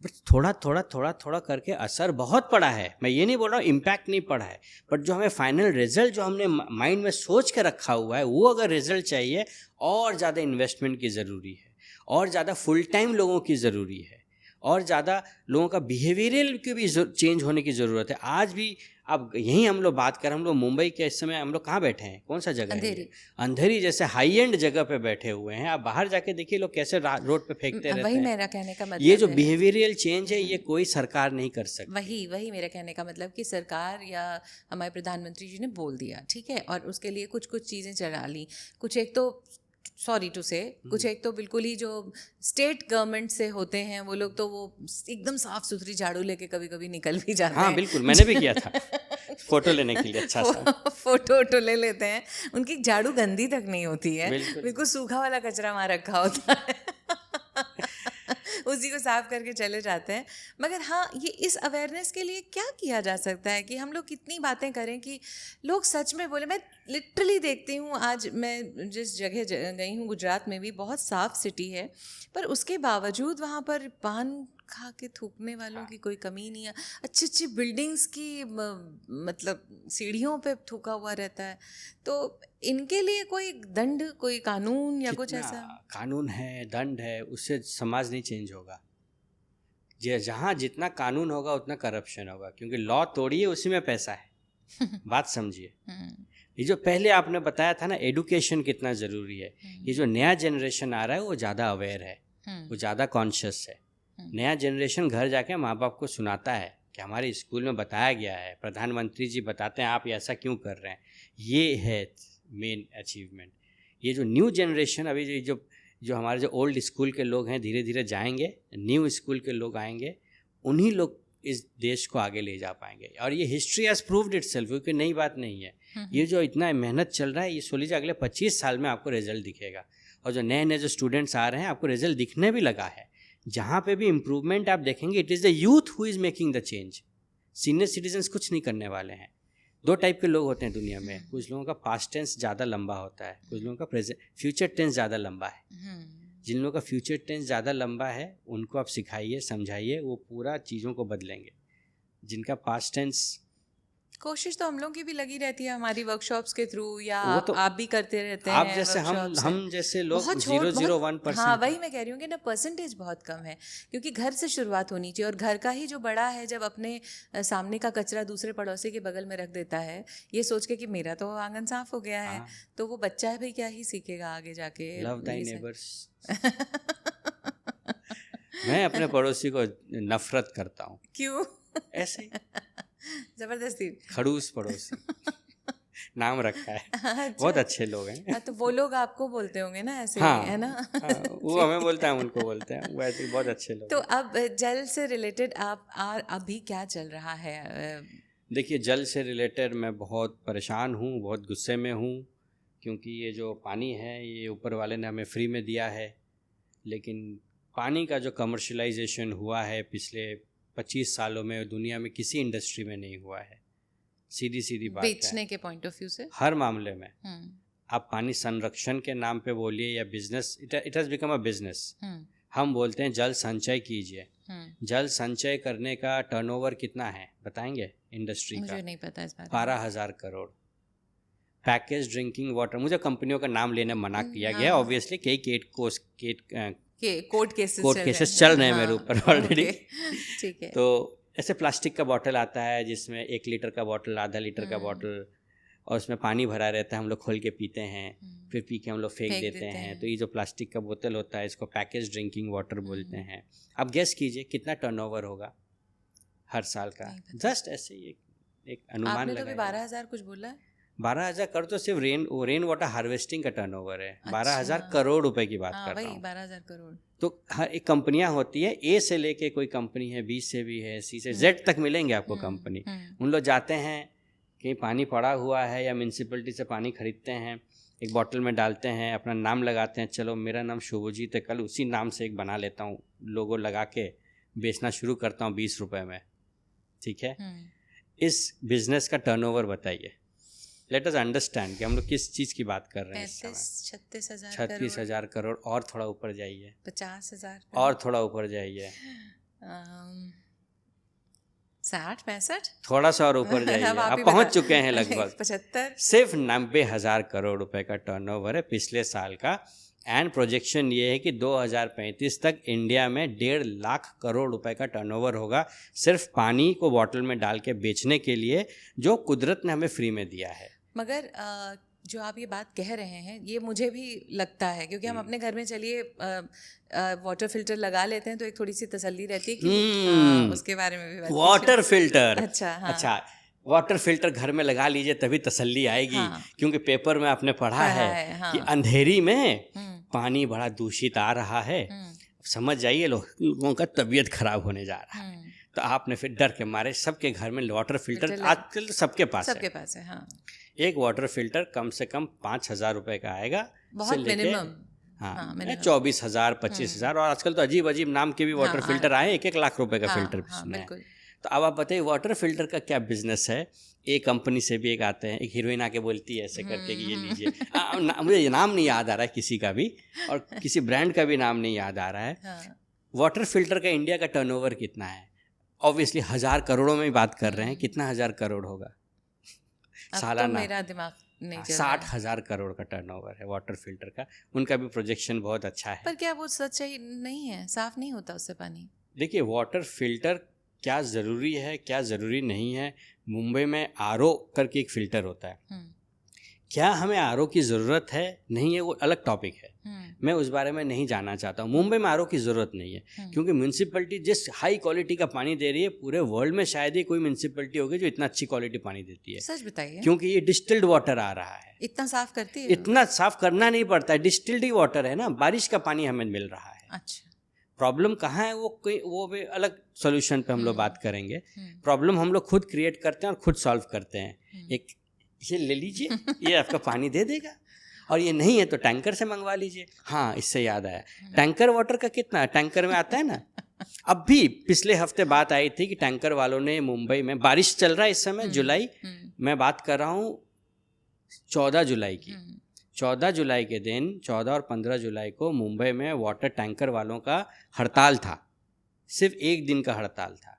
बट थोड़ा करके असर बहुत पड़ा है। मैं ये नहीं बोल रहा हूँ इम्पैक्ट नहीं पड़ा है, बट जो हमें फाइनल रिजल्ट जो हमने माइंड में सोच के रखा हुआ है, वो अगर रिजल्ट चाहिए और ज़्यादा इन्वेस्टमेंट की ज़रूरी है, और ज़्यादा फुल टाइम लोगों की ज़रूरी है, और ज़्यादा लोगों का बिहेवियरल की भी चेंज होने की ज़रूरत है। आज भी अब यहीं हम लोग बात करें, हम लोग मुंबई के इस समय हम लोग कहाँ बैठे हैं? कौन सा जगह है? अंधेरी जैसे हाई एंड जगह पे बैठे हुए हैं। आप बाहर जाके देखिए लोग कैसे रोड पे फेंकते रहते हैं।
वही मेरा कहने का मतलब,
ये जो बिहेवियरियल चेंज है ये कोई सरकार नहीं कर सकती।
वही मेरा कहने का मतलब कि सरकार या हमारे प्रधानमंत्री जी ने बोल दिया, ठीक है, और उसके लिए कुछ चीज़ें चला ली। कुछ एक तो सॉरी टू से कुछ एक तो बिल्कुल ही जो स्टेट गवर्नमेंट से होते हैं वो लोग, तो वो एकदम साफ सुथरी झाड़ू लेके कभी कभी निकल भी जाते हैं।
हाँ बिल्कुल, मैंने भी किया था फोटो लेने के लिए। अच्छा सा
फोटो ले लेते हैं, उनकी झाड़ू गंदी तक नहीं होती है, बिल्कुल सूखा वाला कचरा वहाँ रखा होता है। उसी को साफ करके चले जाते हैं। मगर हाँ, ये इस अवेयरनेस के लिए क्या किया जा सकता है कि हम लोग कितनी बातें करें कि लोग सच में बोले। मैं लिटरली देखती हूँ, आज मैं जिस जगह गई हूँ गुजरात में भी बहुत साफ सिटी है, पर उसके बावजूद वहाँ पर पान खा के थूकने वालों की कोई कमी नहीं है। अच्छी अच्छी बिल्डिंग्स की मतलब सीढ़ियों पे थूका हुआ रहता है। तो इनके लिए कोई दंड, कोई कानून या कुछ ऐसा?
कानून है, दंड है, उससे समाज नहीं चेंज होगा। जहाँ जितना कानून होगा उतना करप्शन होगा, क्योंकि लॉ तोड़िए उसी में पैसा है। बात समझिए। ये जो पहले आपने बताया था ना, एडुकेशन कितना ज़रूरी है। ये जो नया जनरेशन आ रहा है वो ज़्यादा अवेयर है, वो ज़्यादा कॉन्शियस है। नया जनरेशन घर जाके माँ बाप को सुनाता है कि हमारे स्कूल में बताया गया है, प्रधानमंत्री जी बताते हैं, आप ऐसा क्यों कर रहे हैं। ये है मेन अचीवमेंट। ये जो न्यू जनरेशन, अभी जो हमारे जो ओल्ड स्कूल के लोग हैं, धीरे धीरे जाएंगे, न्यू स्कूल के लोग आएंगे, उन्हीं लोग इस देश को आगे ले जा पाएंगे। और ये हिस्ट्री हैज़ प्रूव्ड इटसेल्फ, क्योंकि नई बात नहीं है। ये जो इतना मेहनत चल रहा है, ये सोच लीजिए अगले 25 साल में आपको रिजल्ट दिखेगा। और जो नए नए जो स्टूडेंट्स आ रहे हैं, आपको रिजल्ट दिखने भी लगा है। जहाँ पे भी इम्प्रूवमेंट आप देखेंगे, it is the youth who is making the change. Senior citizens कुछ नहीं करने वाले हैं। दो टाइप के लोग होते हैं दुनिया में, कुछ लोगों का पास्ट टेंस ज़्यादा लंबा होता है, कुछ लोगों का प्रेजेंट फ्यूचर टेंस ज़्यादा लंबा है। जिन लोगों का फ्यूचर टेंस ज़्यादा लंबा है, उनको आप सिखाइए, समझाइए, वो पूरा चीज़ों को बदलेंगे। जिनका पास्ट टेंस,
कोशिश तो हम लोग की भी लगी रहती है हमारी वर्कशॉप्स के थ्रू, या
तो
आप भी करते रहते हैं।
आप जैसे हम जैसे लोग 0.01%।
हाँ, वही मैं कह रही हूँ कि ना परसेंटेज बहुत कम है, क्योंकि घर से शुरुआत होनी चाहिए। और घर का ही जो बड़ा है, जब अपने सामने का कचरा दूसरे पड़ोसी के बगल में रख देता है, ये सोच के कि मेरा तो आंगन साफ हो गया है, तो वो बच्चा भी क्या ही सीखेगा आगे जाके।
लव दाई नेबर्स। मैं अपने पड़ोसी को नफरत करता हूँ।
क्यों?
ऐसे
जबरदस्ती।
खड़ूस पड़ोसी नाम रखा है। अच्छा। बहुत अच्छे लोग हैं।
तो वो लोग आपको बोलते होंगे ना ऐसे?
हाँ,
है ना?
हाँ, वो हमें बोलते हैं, हम उनको बोलते हैं। वो ऐसे बहुत अच्छे लोग।
तो अब जल से रिलेटेड अभी क्या चल रहा है?
देखिए, जल से रिलेटेड मैं बहुत परेशान हूँ, बहुत गुस्से में हूँ, क्योंकि ये जो पानी है, ये ऊपर वाले ने हमें फ्री में दिया है। लेकिन पानी का जो कमर्शलाइजेशन हुआ है पिछले 25 सालों में, दुनिया में किसी इंडस्ट्री में नहीं हुआ है। सीधी बात है,
बेचने के पॉइंट ऑफ व्यू से
हर मामले में। आप पानी संरक्षण के नाम पे बोलिए या business, it has become a business. हम बोलते हैं जल संचय कीजिए। जल संचय करने का टर्नओवर कितना है बताएंगे इंडस्ट्री का?
मुझे नहीं पता इस बारे में।
12,000 करोड़। पैकेज ड्रिंकिंग वाटर, मुझे कंपनियों का नाम लेने मना किया गया ऑब्वियसली, कई कोर्ट केसेस चल रहे हैं मेरे ऊपर ऑलरेडी।
ठीक है।
तो ऐसे प्लास्टिक का बॉटल आता है जिसमें 1 लीटर का बॉटल, आधा लीटर का बॉटल, और उसमें पानी भरा रहता है, हम लोग खोल के पीते हैं, फिर पी के हम लोग फेंक देते हैं। तो ये जो प्लास्टिक का बोतल होता है, इसको पैकेज ड्रिंकिंग वाटर बोलते हैं। अब गेस कीजिए कितना टर्नओवर होगा हर साल का? जस्ट ऐसे ही एक अनुमान लगाया।
12,000 कुछ बोला है?
12,000 करोड़ तो सिर्फ रेन वाटर हार्वेस्टिंग का टर्नओवर है। 12,000 करोड़ रुपए की बात कर रहा हूँ।
12,000 करोड़।
तो हर एक कंपनियां होती है, ए से लेके कोई कंपनी है, बी से भी है, सी से जेड तक मिलेंगे आपको कंपनी। उन लोग जाते हैं, कहीं पानी पड़ा हुआ है या म्यूनसिपलिटी से पानी खरीदते हैं, एक बॉटल में डालते हैं, अपना नाम लगाते हैं, चलो मेरा नाम शुभजीत है, कल उसी नाम से एक बना लेता हूँ, लोगो लगा के बेचना शुरू करता हूँ 20 रुपये में। ठीक है, इस बिजनेस का टर्नओवर बताइए। लेट अस अंडरस्टैंड कि हम लोग किस चीज़ की बात कर रहे हैं। 36,000 करोड़। और थोड़ा ऊपर जाइए।
50,000।
और थोड़ा ऊपर जाइए।
60-65।
थोड़ा सा और ऊपर जाइए। आप पहुंच चुके हैं लगभग
75।
सिर्फ 90,000 करोड़ रुपए का टर्नओवर है पिछले साल का। एंड प्रोजेक्शन ये है कि 2035 तक इंडिया में 1.5 लाख करोड़ रुपए का टर्नओवर होगा, सिर्फ पानी को बॉटल में डाल के बेचने के लिए, जो कुदरत ने हमें फ्री में दिया है।
मगर जो आप ये बात कह रहे हैं, ये मुझे भी लगता है, क्योंकि हम अपने घर में चलिए वाटर फिल्टर लगा लेते हैं, तो एक थोड़ी सी तसल्ली रहती है कि उसके बारे में भी बात।
वाटर फिल्टर,
अच्छा, हाँ।
अच्छा, वाटर फिल्टर घर में लगा लीजिए तभी तसल्ली आएगी। हाँ। क्योंकि पेपर में आपने पढ़ा है हाँ। कि अंधेरी में पानी बड़ा दूषित आ रहा है। समझ जाइए लोगों का तबीयत खराब होने जा रहा है। तो आपने फिर डर के मारे सबके घर में वाटर फिल्टर आजकल सबके पास है। हाँ। एक वाटर फिल्टर कम से कम 5,000 रुपए का आएगा।
बहुत मिनिमम।
हाँ,
मैंने
24,000 25,000 और आजकल तो अजीब अजीब नाम के भी वाटर फिल्टर आए, 1-1 लाख रुपए का फिल्टर भी सुना है।
बिल्कुल।
तो अब आप बताइए वाटर फिल्टर का क्या बिजनेस है। एक कंपनी से भी एक आते हैं, एक हीरोइन आके बोलती है ऐसे करके कि ये लीजिए, मुझे ये नाम नहीं याद आ रहा है किसी का भी, और किसी ब्रांड का भी नाम नहीं याद आ रहा है। वाटर फिल्टर का इंडिया का टर्नओवर कितना है? ऑब्वियसली 1,000 करोड़ों में बात कर रहे हैं, कितना 1,000 करोड़ होगा सालाना?
तो मेरा दिमाग नहीं चल
60,000 करोड़ का टर्नओवर है वाटर फिल्टर का। उनका भी प्रोजेक्शन बहुत अच्छा है।
पर क्या वो सच्चाई नहीं है? साफ नहीं होता उससे पानी?
देखिए वाटर फिल्टर क्या ज़रूरी है क्या ज़रूरी नहीं है। मुंबई में आरओ करके एक फ़िल्टर होता है, क्या हमें आरओ की ज़रूरत है नहीं है वो अलग टॉपिक है, मैं उस बारे में नहीं जानना चाहता हूँ। मुंबई में आरओ की ज़रूरत नहीं है, क्योंकि म्यूनसिपैलिटी जिस हाई क्वालिटी का पानी दे रही है, पूरे वर्ल्ड में शायद ही कोई म्यूनसिपैलिटी होगी जो इतना अच्छी क्वालिटी पानी देती है।
सच बताइए।
क्योंकि ये डिस्टिल्ड वाटर आ रहा है।
इतना साफ करती है?
इतना साफ करना नहीं पड़ता है, डिस्टिल्ड ही वाटर है ना, बारिश का पानी हमें मिल रहा है।
अच्छा,
प्रॉब्लम कहाँ है वो भी अलग सॉल्यूशन पे हम लोग बात करेंगे। प्रॉब्लम हम लोग खुद क्रिएट करते हैं और खुद सॉल्व करते हैं। एक ये ले लीजिए, ये आपका पानी दे देगा, और ये नहीं है तो टैंकर से मंगवा लीजिए। हाँ, इससे याद आया, टैंकर वाटर का कितना टैंकर में आता है ना। अब भी पिछले हफ्ते बात आई थी कि टैंकर वालों ने मुंबई में, बारिश चल रहा है इस समय जुलाई, मैं बात कर रहा हूँ 14 जुलाई की, 14 जुलाई के दिन 14 और 15 जुलाई को मुंबई में वाटर टैंकर वालों का हड़ताल था। सिर्फ एक दिन का हड़ताल था।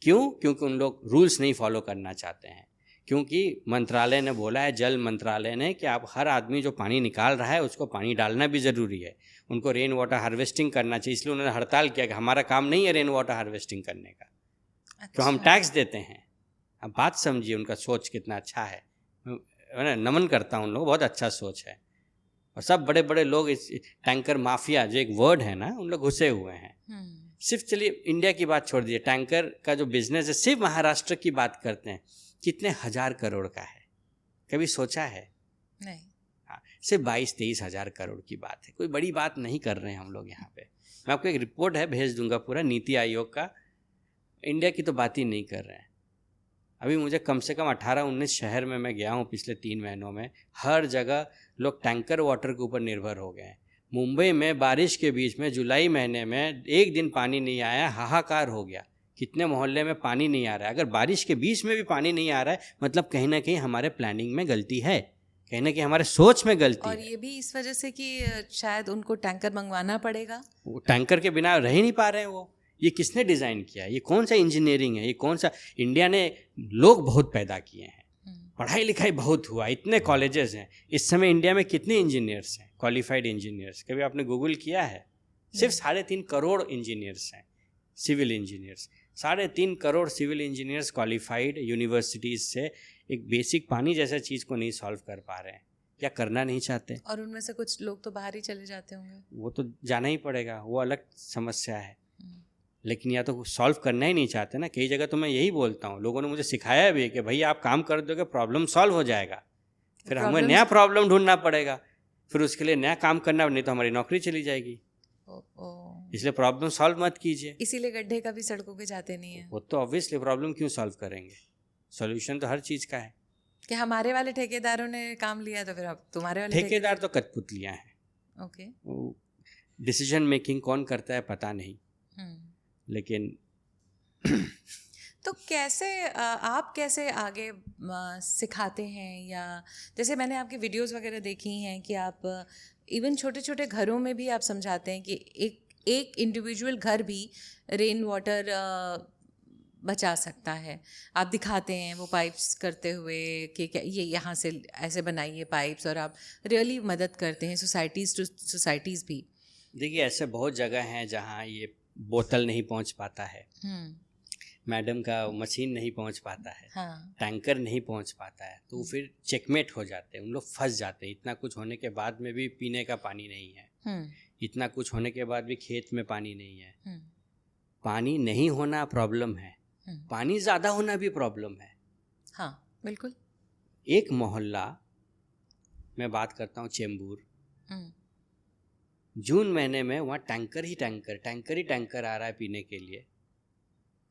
क्यों? क्योंकि उन लोग रूल्स नहीं फॉलो करना चाहते हैं। क्योंकि मंत्रालय ने बोला है, जल मंत्रालय ने, कि आप हर आदमी जो पानी निकाल रहा है उसको पानी डालना भी ज़रूरी है, उनको रेन वाटर हार्वेस्टिंग करना चाहिए। इसलिए उन्होंने हड़ताल किया कि हमारा काम नहीं है रेन वाटर हार्वेस्टिंग करने का। अच्छा। तो हम टैक्स देते हैं। अब बात समझिए उनका सोच कितना अच्छा है। मैं नमन करता हूँ उन लोगों, बहुत अच्छा सोच है। और सब बड़े बड़े लोग इस टैंकर माफिया जो एक वर्ड है ना, उन लोग घुसे हुए हैं। सिर्फ चलिए इंडिया की बात छोड़ दीजिए, टैंकर का जो बिजनेस है, सिर्फ महाराष्ट्र की बात करते हैं, कितने 1,000 करोड़ का है? कभी सोचा है?
नहीं।
हाँ, सिर्फ 22-23 हज़ार करोड़ की बात है, कोई बड़ी बात नहीं कर रहे हैं हम लोग यहाँ पे। मैं आपको एक रिपोर्ट है भेज दूंगा, पूरा नीति आयोग का, इंडिया की तो बात ही नहीं कर रहे हैं। अभी मुझे कम से कम 18-19 शहर में मैं गया हूँ पिछले 3 महीनों में, हर जगह लोग टैंकर वाटर के ऊपर निर्भर हो गए हैं। मुंबई में बारिश के बीच में जुलाई महीने में एक दिन पानी नहीं आया, हाहाकार हो गया। कितने मोहल्ले में पानी नहीं आ रहा है। अगर बारिश के बीच में भी पानी नहीं आ रहा है, मतलब कहीं ना कहीं हमारे प्लानिंग में गलती है, कहीं ना कहीं हमारे सोच में गलती है।
और ये भी इस वजह से कि शायद उनको टैंकर मंगवाना पड़ेगा। वो
टैंकर के बिना रह ही नहीं पा रहे हैं वो। ये किसने डिज़ाइन किया? ये कौन सा इंजीनियरिंग है? ये कौन सा? इंडिया ने लोग बहुत पैदा किए हैं, पढ़ाई लिखाई बहुत हुआ, इतने कॉलेजेस हैं। इस समय इंडिया में कितने इंजीनियर्स हैं, क्वालिफाइड इंजीनियर्स? कभी आपने गूगल किया है? सिर्फ 3.5 करोड़ इंजीनियर्स हैं, civil engineers. 3.5 crore civil engineers qualified universities से एक बेसिक पानी जैसा चीज़ को नहीं सॉल्व कर पा रहे हैं, या करना नहीं चाहते।
और उनमें से कुछ लोग तो बाहर ही चले जाते होंगे।
वो तो जाना ही पड़ेगा, वो अलग समस्या है। लेकिन या तो सॉल्व करना ही नहीं चाहते ना। कई जगह तो मैं यही बोलता हूँ, लोगों ने मुझे सिखाया भी है कि भैया आप काम कर दोगे प्रॉब्लम सॉल्व हो जाएगा, फिर हमें नया प्रॉब्लम ढूंढना पड़ेगा, फिर उसके लिए नया काम करना, नहीं तो हमारी नौकरी चली जाएगी। इसलिए प्रॉब्लम सॉल्व मत कीजिए।
इसीलिए गड्ढे कभी सड़कों पे जाते नहीं है।
वो तो ऑब्वियसली प्रॉब्लम क्यों सॉल्व करेंगे? सॉल्यूशन तो हर चीज़ का है।
कि हमारे वाले ठेकेदारों ने काम लिया तो फिर अब तुम्हारे वाले
ठेकेदार तो कठपुतलियां हैं।
ओके।
डिसीजन मेकिंग कौन करता है पता नहीं, लेकिन
तो कैसे आप कैसे आगे सिखाते हैं? या जैसे मैंने आपकी वीडियोस वगैरह देखी हैं कि आप इवन छोटे छोटे घरों में भी आप समझाते हैं कि एक इंडिविजुअल घर भी रेन वाटर बचा सकता है। आप दिखाते हैं वो पाइप्स करते हुए कि क्या ये यहाँ से ऐसे बनाइए पाइप्स, और आप रियली मदद करते हैं सोसाइटीज़ टू सोसाइटीज़ भी।
देखिए ऐसे बहुत जगह हैं जहाँ ये बोतल नहीं पहुँच पाता है, मैडम का मशीन नहीं पहुँच पाता है,
हाँ।
टैंकर नहीं पहुँच पाता है, तो फिर चेकमेट हो जाते हैं, उन लोग फंस जाते हैं। इतना कुछ होने के बाद में भी पीने का पानी नहीं है, इतना कुछ होने के बाद भी खेत में पानी नहीं है। पानी नहीं होना प्रॉब्लम है, पानी ज़्यादा होना भी प्रॉब्लम है।
हाँ बिल्कुल।
एक मोहल्ला मैं बात करता हूँ चेंबूर, जून महीने में वहाँ टैंकर ही टैंकर आ रहा है पीने के लिए।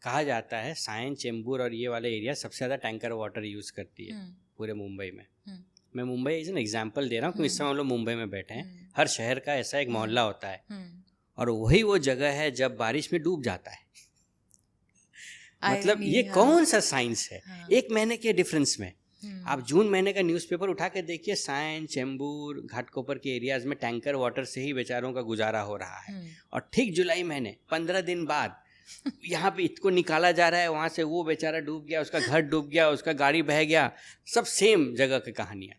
कहा जाता है सायन, चेंबूर और ये वाले एरिया सबसे ज़्यादा टैंकर वाटर यूज़ करती है पूरे मुंबई में। मैं मुंबई एज एन एग्जाम्पल दे रहा हूँ क्योंकि इस समय हम लोग मुंबई में बैठे हैं। हर शहर का ऐसा एक मोहल्ला होता है और वही वो जगह है जब बारिश में डूब जाता है। मतलब ये कौन सा साइंस है? एक महीने के डिफरेंस में आप जून महीने का न्यूज़पेपर उठा के देखिए, साइन, चेंबूर, घाटकोपर के एरियाज में टैंकर वाटर से ही बेचारों का गुजारा हो रहा है। और ठीक जुलाई महीने 15 दिन बाद यहाँ पे इसको निकाला जा रहा है, वहाँ से वो बेचारा डूब गया, उसका घर डूब गया, उसका गाड़ी बह गया। सब सेम जगह की कहानियाँ।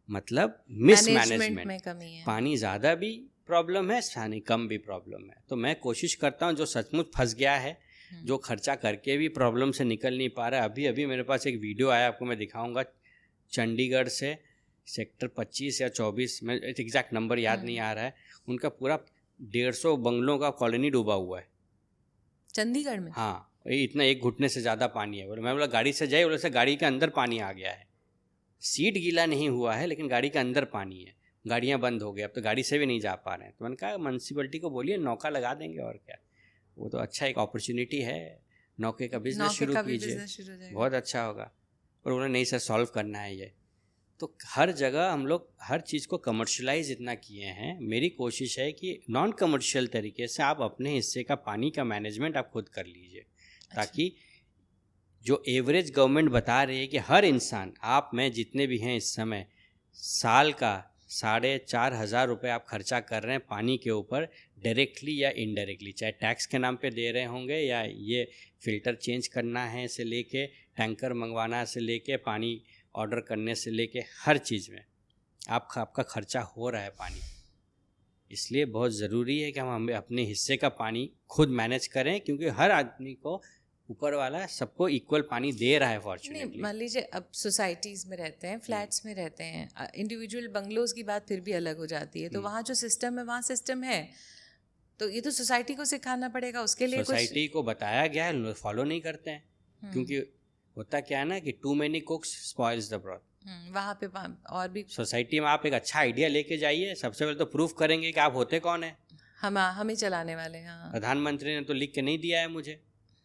मतलब मिसमैनेजमेंट
में कमी है।
पानी ज़्यादा भी प्रॉब्लम है, पानी कम भी प्रॉब्लम है। तो मैं कोशिश करता हूँ जो सचमुच फंस गया है, जो खर्चा करके भी प्रॉब्लम से निकल नहीं पा रहा है। अभी मेरे पास एक वीडियो आया, आपको मैं दिखाऊंगा। चंडीगढ़ से सेक्टर 25 या 24 में, एग्जैक्ट नंबर याद नहीं आ रहा है, उनका पूरा 150 बंगलों का कॉलोनी डूबा हुआ है
चंडीगढ़ में।
हाँ, इतना एक घुटने से ज़्यादा पानी है। बोले, मैं बोला गाड़ी से जाए, बोले से गाड़ी के अंदर पानी आ गया है। सीट गीला नहीं हुआ है लेकिन गाड़ी के अंदर पानी है। गाड़ियाँ बंद हो गई, अब तो गाड़ी से भी नहीं जा पा रहे हैं। तो मैंने कहा म्यूनसिपलिटी को बोलिए नौका लगा देंगे, और क्या। वो तो अच्छा एक अपॉर्चुनिटी है, नौके का बिजनेस शुरू कीजिए, बहुत अच्छा होगा। और उन्होंने नहीं सर, सॉल्व करना है ये। तो हर जगह हम लोग हर चीज़ को कमर्शलाइज इतना किए हैं। मेरी कोशिश है कि नॉन कमर्शियल तरीके से आप अपने हिस्से का पानी का मैनेजमेंट आप खुद कर लीजिए, ताकि जो एवरेज गवर्नमेंट बता रही है कि हर इंसान, आप में जितने भी हैं इस समय, साल का 4,500 रुपये आप खर्चा कर रहे हैं पानी के ऊपर, डायरेक्टली या इनडायरेक्टली, चाहे टैक्स के नाम पे दे रहे होंगे या ये फ़िल्टर चेंज करना है से लेके, टैंकर मंगवाना से लेके, पानी ऑर्डर करने से लेके, हर चीज़ में आपका खर्चा हो रहा है पानी। इसलिए बहुत ज़रूरी है कि हम अपने हिस्से का पानी खुद मैनेज करें, क्योंकि हर आदमी को ऊपर वाला सबको इक्वल पानी दे रहा है फॉर्चुनेटली।
मान लीजिए अब सोसाइटीज़ में रहते हैं, फ्लैट्स में रहते हैं, इंडिविजुअल बंगलोज की बात फिर भी अलग हो जाती है। तो वहाँ जो सिस्टम है, वहाँ सिस्टम है, तो ये तो सोसाइटी को सिखाना पड़ेगा। उसके लिए
सोसाइटी को बताया गया है, फॉलो नहीं करते हैं। क्योंकि होता क्या है ना कि too many cooks spoils the broth.
वहाँ पे और भी
सोसाइटी में आप एक अच्छा आइडिया लेके जाइए, सबसे पहले तो प्रूफ करेंगे कि आप होते कौन है।
हमें चलाने वाले। हाँ,
प्रधानमंत्री ने तो लिख के नहीं दिया है मुझे।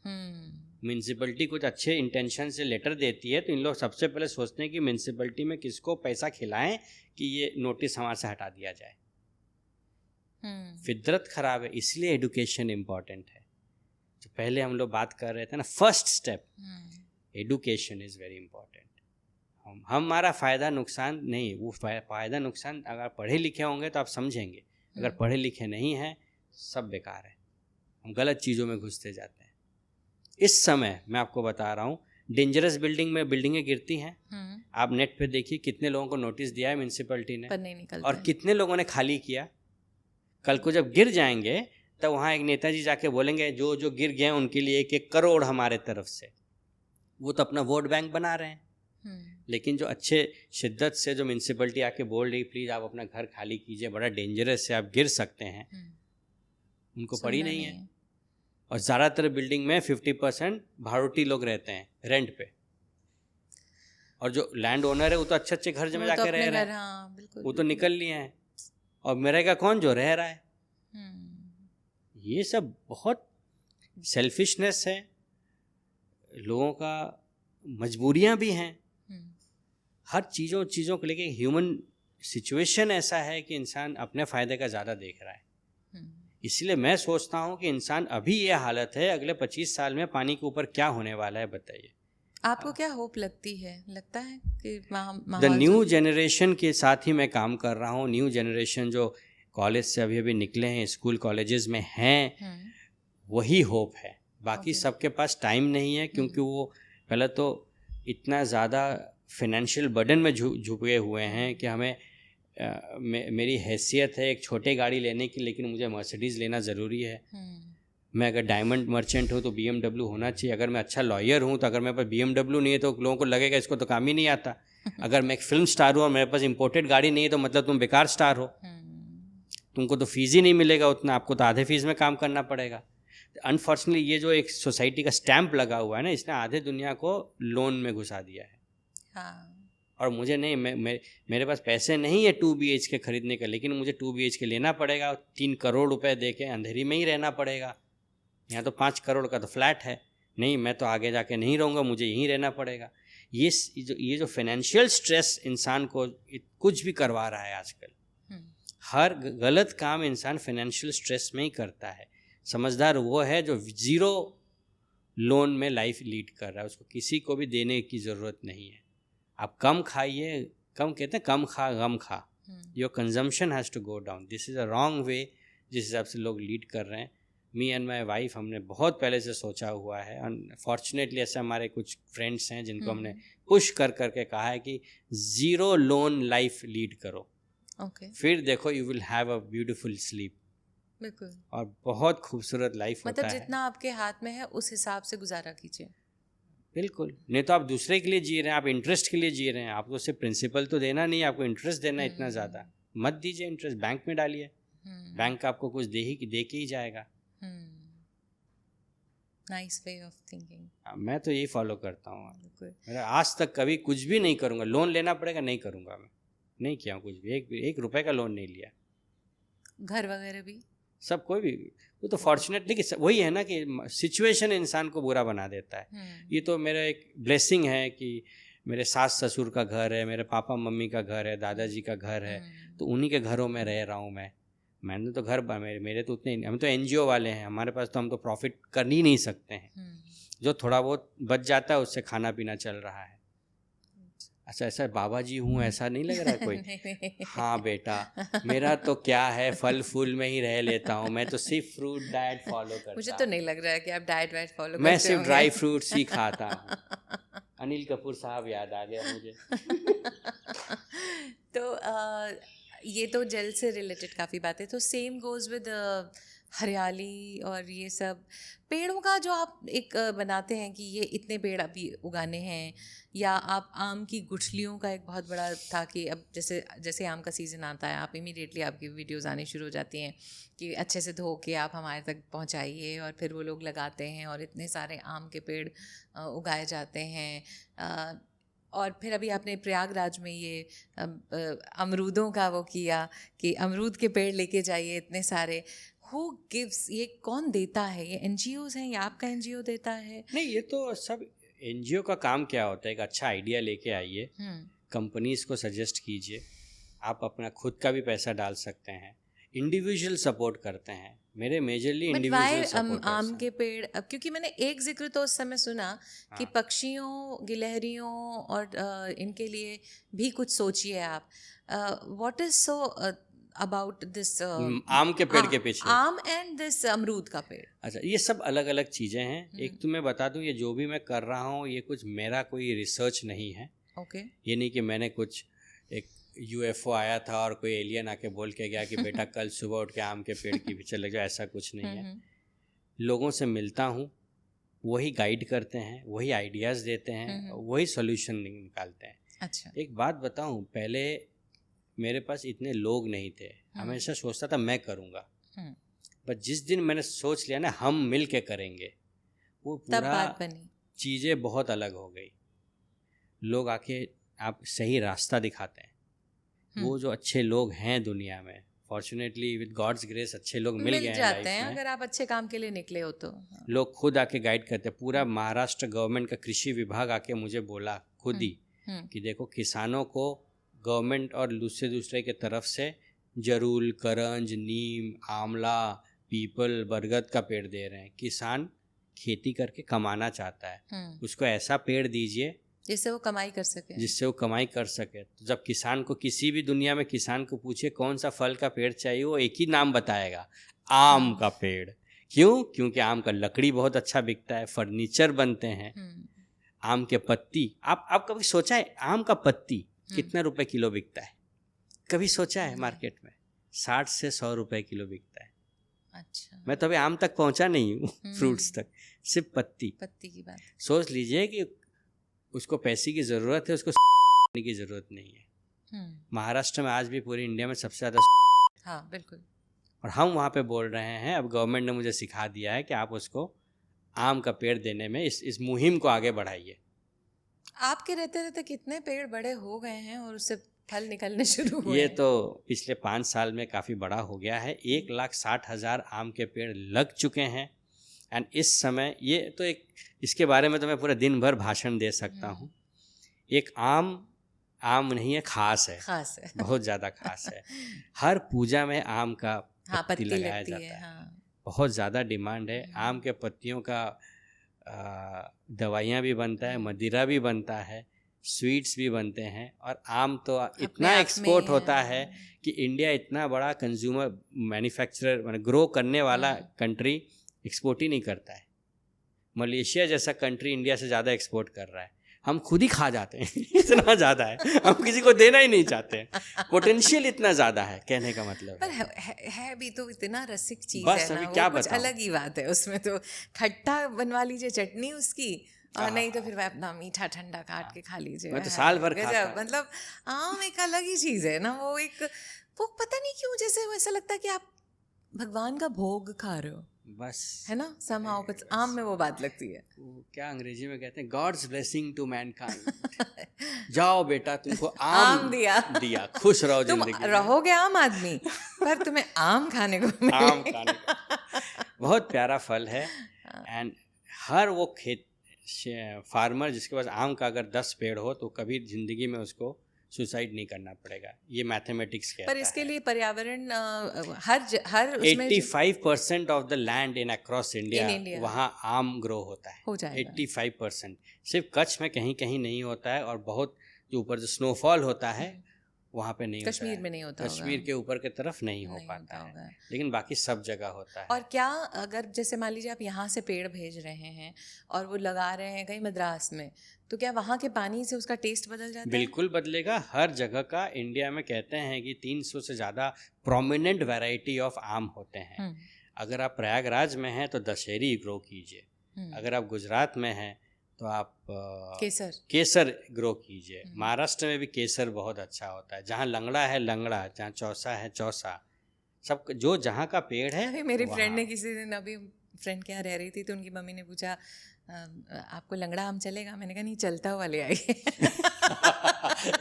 म्यूनसिपलिटी कुछ अच्छे इंटेंशन से लेटर देती है, तो इन लोग सबसे पहले सोचते हैं कि म्यूनसिपलिटी में किसको पैसा खिलाएं कि ये नोटिस हमारे से हटा दिया जाए। फितरत खराब है, इसलिए एडुकेशन इम्पॉर्टेंट है। तो पहले हम लोग बात कर रहे थे ना, first step education is very important. हमारा फ़ायदा नुकसान नहीं, वो फ़ायदा नुकसान अगर पढ़े लिखे होंगे तो आप समझेंगे, अगर पढ़े लिखे नहीं हैं सब बेकार है, हम गलत चीज़ों में घुसते जाते हैं। इस समय मैं आपको बता रहा हूँ, डेंजरस बिल्डिंगें गिरती हैं। आप नेट पे देखिए कितने लोगों को नोटिस दिया है म्यूनसिपलिटी ने,
पर नहीं निकलता
और कितने लोगों ने खाली किया। कल को जब गिर जाएंगे तब वहाँ एक नेताजी जाके बोलेंगे जो जो गिर गए उनके लिए 1-1 करोड़ हमारे तरफ से। वो तो अपना वोट बैंक बना रहे हैं। लेकिन जो अच्छे शिद्दत से जो म्यूनसिपलिटी आके बोल रही प्लीज़ आप अपना घर खाली कीजिए, बड़ा डेंजरस है, आप गिर सकते हैं, उनको पड़ी नहीं है। और ज़्यादातर बिल्डिंग में 50% भाड़ूटी लोग रहते हैं रेंट पे, और जो लैंड ओनर है वो तो अच्छे अच्छे घर में जाके रह रहे हैं, वो तो निकल लिए हैं, और मरेगा कौन? जो रह रहा है। ये सब बहुत सेल्फिशनेस है, लोगों का मजबूरियां भी हैं। हर चीज़ों को लेके ह्यूमन सिचुएशन ऐसा है कि इंसान अपने फ़ायदे का ज़्यादा देख रहा है। इसलिए मैं सोचता हूँ कि इंसान अभी ये हालत है, अगले 25 साल में पानी के ऊपर क्या होने वाला है बताइए।
आपको क्या होप लगती है? लगता है कि
द न्यू जनरेशन के साथ ही मैं काम कर रहा हूँ। न्यू जनरेशन जो कॉलेज से अभी निकले हैं, स्कूल कॉलेजेस में हैं, वही होप है। बाकी सबके पास टाइम नहीं है, क्योंकि वो पहले तो इतना ज़्यादा फाइनेंशियल बर्डन में झुके हुए हैं कि हमें मेरी हैसियत है एक छोटे गाड़ी लेने की, लेकिन मुझे मर्सिडीज़ लेना ज़रूरी है। मैं अगर डायमंड मर्चेंट हूँ तो BMW होना चाहिए। अगर मैं अच्छा लॉयर हूँ तो अगर मेरे पास BMW नहीं है तो लोगों को लगेगा इसको तो काम ही नहीं आता। अगर मैं एक फिल्म स्टार हूँ और मेरे पास इम्पोर्टेड गाड़ी नहीं है तो मतलब तुम बेकार स्टार हो, तुमको तो फीस ही नहीं मिलेगा उतना, आपको तो आधे फीस में काम करना पड़ेगा। अनफॉर्चुनेटली ये जो एक सोसाइटी का स्टैंप लगा हुआ है ना, इसने आधे दुनिया को लोन में घुसा दिया है। और मुझे नहीं, मेरे पास पैसे नहीं है 2 BHK खरीदने का, लेकिन मुझे 2 BHK लेना पड़ेगा, 3 करोड़ रुपए दे के अंधेरी में ही रहना पड़ेगा। यहाँ तो 5 करोड़ का तो फ्लैट है, नहीं मैं तो आगे जाके नहीं रहूँगा, मुझे यहीं रहना पड़ेगा। ये जो फाइनेंशियल स्ट्रेस इंसान को कुछ भी करवा रहा है आजकल, हर गलत काम इंसान फाइनेंशियल स्ट्रेस में ही करता है। समझदार वो है जो 0 लोन में लाइफ लीड कर रहा है, उसको किसी को भी देने की ज़रूरत नहीं है। आप कम खाइए, कम कहते हैं कम खा गम खा, your consumption has to go down. This is a wrong way जिस हिसाब से लोग लीड कर रहे हैं। मी एंड माई वाइफ हमने बहुत पहले से सोचा हुआ है। अनफॉर्चुनेटली ऐसे हमारे कुछ फ्रेंड्स हैं जिनको हमने पुश कर करके कहा है कि 0 लोन लाइफ लीड करो, फिर देखो you will have a beautiful sleep.
बिल्कुल,
और बहुत खूबसूरत लाइफ होता है।
मतलब जितना आपके हाथ में है उस हिसाब से गुजारा कीजिए।
बिल्कुल, नहीं तो आप दूसरे के लिए जी रहे हैं, आप इंटरेस्ट के लिए जी रहे हैं। आपको सिर्फ प्रिंसिपल तो देना नहीं, आपको इंटरेस्ट देना इतना ज़्यादा मत दीजिए। इंटरेस्ट बैंक में डालिए, बैंक आपको कुछ दे के ही जाएगा।
Nice way of thinking.
मैं तो यही फॉलो करता हूँ। मेरा आज तक कभी कुछ भी नहीं करूँगा, लोन लेना पड़ेगा नहीं करूँगा, मैं नहीं किया कुछ भी। एक रुपए का लोन नहीं लिया।
घर वगैरह भी
सब कोई भी, वो तो फॉर्चुनेटली कि वही है ना कि सिचुएशन इंसान को बुरा बना देता है। ये तो मेरा एक ब्लेसिंग है कि मेरे सास ससुर का घर है, मेरे पापा मम्मी का घर है, दादाजी का घर है, तो उन्हीं के घरों में रह रहा हूँ मैंने तो घर मेरे तो उतने, हम तो NGO वाले हैं, हमारे पास तो हम तो प्रॉफिट कर ही नहीं सकते हैं। जो थोड़ा बहुत बच जाता है उससे खाना पीना चल रहा है। अच्छा, ऐसा बाबा जी हूँ ऐसा नहीं लग रहा है कोई?
नहीं।
हाँ बेटा, मेरा तो क्या है, फल फूल में ही रह लेता हूँ, मैं तो सिर्फ फ्रूट डाइट फॉलो करता हूँ।
मुझे तो नहीं लग रहा है कि आप डाइट वाइट फॉलो करते
मैं सिर्फ ड्राई फ्रूट्स ही खाता हूँ। अनिल कपूर साहब याद आ गया मुझे।
तो ये तो जल से रिलेटेड काफ़ी बातें, तो सेम गोज़ विद हरियाली और ये सब पेड़ों का जो आप एक बनाते हैं कि ये इतने पेड़ अभी उगाने हैं, या आप आम की गुठलियों का एक बहुत बड़ा था कि अब जैसे आम का सीज़न आता है आप इमीडिएटली आपकी वीडियोज़ आनी शुरू हो जाती हैं कि अच्छे से धो के आप हमारे तक पहुंचाइए, और फिर वो लोग लगाते हैं और इतने सारे आम के पेड़ उगाए जाते हैं। और फिर अभी आपने प्रयागराज में ये अमरूदों का वो किया कि अमरूद के पेड़ लेके जाइए इतने सारे। Who gives, ये कौन देता है? ये NGOs हैं या आपका NGO देता है?
नहीं, ये तो सब NGO का काम क्या होता है, एक अच्छा आइडिया लेके आइए, कंपनीज को सजेस्ट कीजिए, आप अपना खुद का भी पैसा डाल सकते हैं, इंडिविजुअल सपोर्ट करते हैं। मेरे मेजरली इंडिविजुअल सपोर्ट
आम के पेड़, अब क्योंकि मैंने एक जिक्र तो उस समय सुना कि पक्षियों, गिलहरियों और इनके लिए भी कुछ सोचिए आप। What is so about this
आम के पेड़ के पीछे,
आम एंड दिस अमरूद का पेड़? अच्छा,
ये सब अलग अलग चीज़ें हैं। एक तो मैं बता दूं, ये जो भी मैं कर रहा हूँ ये कुछ मेरा कोई रिसर्च नहीं है। ये नहीं कि मैंने कुछ एक UFO आया था और कोई एलियन आके बोल के गया कि बेटा कल सुबह उठ के आम के पेड़ के पीछे लग जाओ, ऐसा कुछ नहीं है। लोगों से मिलता हूँ, वही गाइड करते हैं, वही आइडियाज़ देते हैं, वही सोल्यूशन निकालते हैं।
अच्छा,
एक बात बताऊँ, पहले मेरे पास इतने लोग नहीं थे, हमेशा सोचता था मैं करूँगा, पर जिस दिन मैंने सोच लिया ना हम मिल के करेंगे, वो पूरा चीज़ें बहुत अलग हो गई। लोग आके आप सही रास्ता दिखाते हैं। वो जो अच्छे लोग हैं दुनिया में, फॉर्चुनेटली विद गॉड्स ग्रेस अच्छे लोग मिल गए
जाते हैं अगर आप अच्छे काम के लिए निकले हो तो।
लोग खुद आके गाइड करते हैं। पूरा महाराष्ट्र गवर्नमेंट का कृषि विभाग आके मुझे बोला खुद ही कि देखो किसानों को गवर्नमेंट और दूसरे के तरफ से जरूल, करंज, नीम, आंवला, पीपल, बरगद का पेड़ दे रहे हैं। किसान खेती करके कमाना चाहता है, उसको ऐसा पेड़ दीजिए
जिससे वो कमाई कर सके। तो जब किसान को किसी भी दुनिया में किसान को पूछे कौन सा फल का पेड़ चाहिए, वो एक ही नाम बताएगा, आम का पेड़। क्यों? क्योंकि आम का लकड़ी बहुत अच्छा बिकता है, फर्नीचर बनते हैं। आम के पत्ती, आप कभी सोचा है आम का पत्ती कितना रुपए किलो बिकता है? कभी सोचा है? मार्केट में 60 से 100 रुपए किलो बिकता है। अच्छा,
मैं तो अभी आम तक पहुंचा नहीं हूँ, फ्रूट्स तक, सिर्फ पत्ती
की बात। सोच
लीजिए कि उसको पैसे की ज़रूरत है, उसको की ज़रूरत नहीं है। महाराष्ट्र में आज भी पूरी इंडिया में सबसे ज़्यादा,
हाँ बिल्कुल,
और हम वहाँ पे बोल रहे हैं। अब गवर्नमेंट ने मुझे सिखा दिया है कि आप उसको आम का पेड़ देने में इस मुहिम को आगे बढ़ाइए।
आपके रहते रहते कितने पेड़ बड़े हो गए हैं और उससे फल निकलने शुरू हुए?
ये तो पिछले 5 साल में काफ़ी बड़ा हो गया है। 1,60,000 आम के पेड़ लग चुके हैं। एंड इस समय ये तो एक, इसके बारे में तो मैं पूरा दिन भर भाषण दे सकता हूँ। एक आम नहीं है, खास है,
खास है।
बहुत ज़्यादा खास है। हर पूजा में आम का
हाँ,
पत्ती
पत्ती
लगाया
लगती
जाता
है,
है।
हाँ।
बहुत ज़्यादा डिमांड है आम के पत्तियों का। दवाइयाँ भी बनता है, मदिरा भी बनता है, स्वीट्स भी बनते हैं, और आम तो इतना
आप
एक्सपोर्ट
में
होता है कि इंडिया इतना बड़ा कंज्यूमर मैन्युफैक्चरर मतलब ग्रो करने वाला कंट्री एक्सपोर्ट ही नहीं करता है। मलेशिया जैसा कंट्री इंडिया से ज़्यादा एक्सपोर्ट कर रहा है, हम खुद ही खा जाते हैं इतना ज़्यादा है, हम किसी को देना ही नहीं चाहते हैं। पोटेंशियल इतना ज़्यादा है, कहने का मतलब
पर है भी तो इतना रसिक चीज है ना,
क्या
वो कुछ
बताऊं?
अलग ही बात है उसमें। तो खट्टा बनवा लीजिए चटनी उसकी, और नहीं तो फिर वह अपना मीठा ठंडा काट के खा लीजिए।
मैं तो साल भर खाता हूं।
मतलब आम एक अलग ही चीज है ना, वो पता नहीं क्यों जैसे ऐसा लगता है कि आप भगवान का भोग खा रहे हो,
बस
है ना। somehow कुछ आम में वो बात लगती है।
वो क्या अंग्रेजी में कहते हैं, गॉड्स ब्लेसिंग टू मैनकाइंड। जाओ बेटा, तुमको आम दिया, खुश रहो
तुम
जिंदगी में।
रहोगे आम आदमी, पर तुम्हें आम खाने को
आम खाने को बहुत प्यारा फल है। एंड हर वो फार्मर जिसके पास आम का अगर 10 पेड़ हो तो कभी जिंदगी में उसको सुसाइड नहीं करना पड़ेगा, ये मैथमेटिक्स कहता है।
पर इसके लिए पर्यावरण हर उसमें
85% of the land in across India वहाँ आम ग्रो होता है,
हो जाएगा।
85%। सिर्फ कच्छ में कहीं कहीं नहीं होता है, और बहुत जो ऊपर जो स्नोफॉल होता है वहाँ पे नहीं होता है।
कश्मीर में नहीं होता,
कश्मीर के ऊपर के तरफ नहीं हो पाता है, लेकिन बाकी सब जगह होता है।
और क्या अगर जैसे मान लीजिए आप यहाँ से पेड़ भेज रहे हैं और वो लगा रहे हैं कहीं मद्रास में, तो क्या वहाँ के पानी से उसका टेस्ट बदल जाता है?
बिल्कुल बदलेगा। हर जगह का इंडिया में कहते हैं कि 300 से ज़्यादा प्रोमिनेंट वैरायटी ऑफ आम होते हैं। अगर आप प्रयागराज में हैं तो दशहरी ग्रो कीजिए, अगर आप गुजरात में हैं तो आप केसर ग्रो कीजिए। महाराष्ट्र में भी केसर बहुत अच्छा होता है, जहाँ लंगड़ा है लंगड़ा, जहाँ चौसा है चौसा, सब जो जहाँ का पेड़ है।
मेरी फ्रेंड ने किसी दिन, अभी फ्रेंड के यहाँ रह रही थी, तो उनकी मम्मी ने पूछा आपको लंगड़ा आम चलेगा? मैंने कहा नहीं, चलता हुआ ले आइए।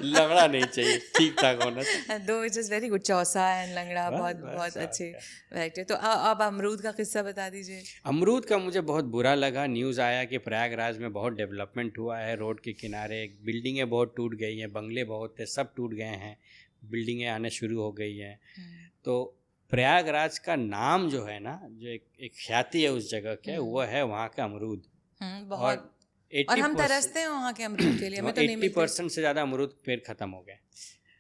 लंगड़ा नहीं चाहिए, ठीक ठाक होना चाहिए।
दो it is very good, Chausa and लंगड़ा बहुत अच्छे वैरायटी। तो अब अमरूद का किस्सा बता दीजिए।
अमरूद का मुझे बहुत बुरा लगा, न्यूज़ आया कि प्रयागराज में बहुत डेवलपमेंट हुआ है, रोड के किनारे बिल्डिंगें बहुत टूट गई हैं, बंगले बहुत थे, सब टूट गए हैं, बिल्डिंगें आने शुरू हो गई हैं। तो प्रयागराज का नाम जो है ना, जो एक ख्याति है उस जगह के, वो है वहाँ का अमरूद।
बहुत, और हम तरसते हैं वहाँ के अमरूद के लिए।
80% से ज़्यादा अमरूद पेड़ खत्म हो गए।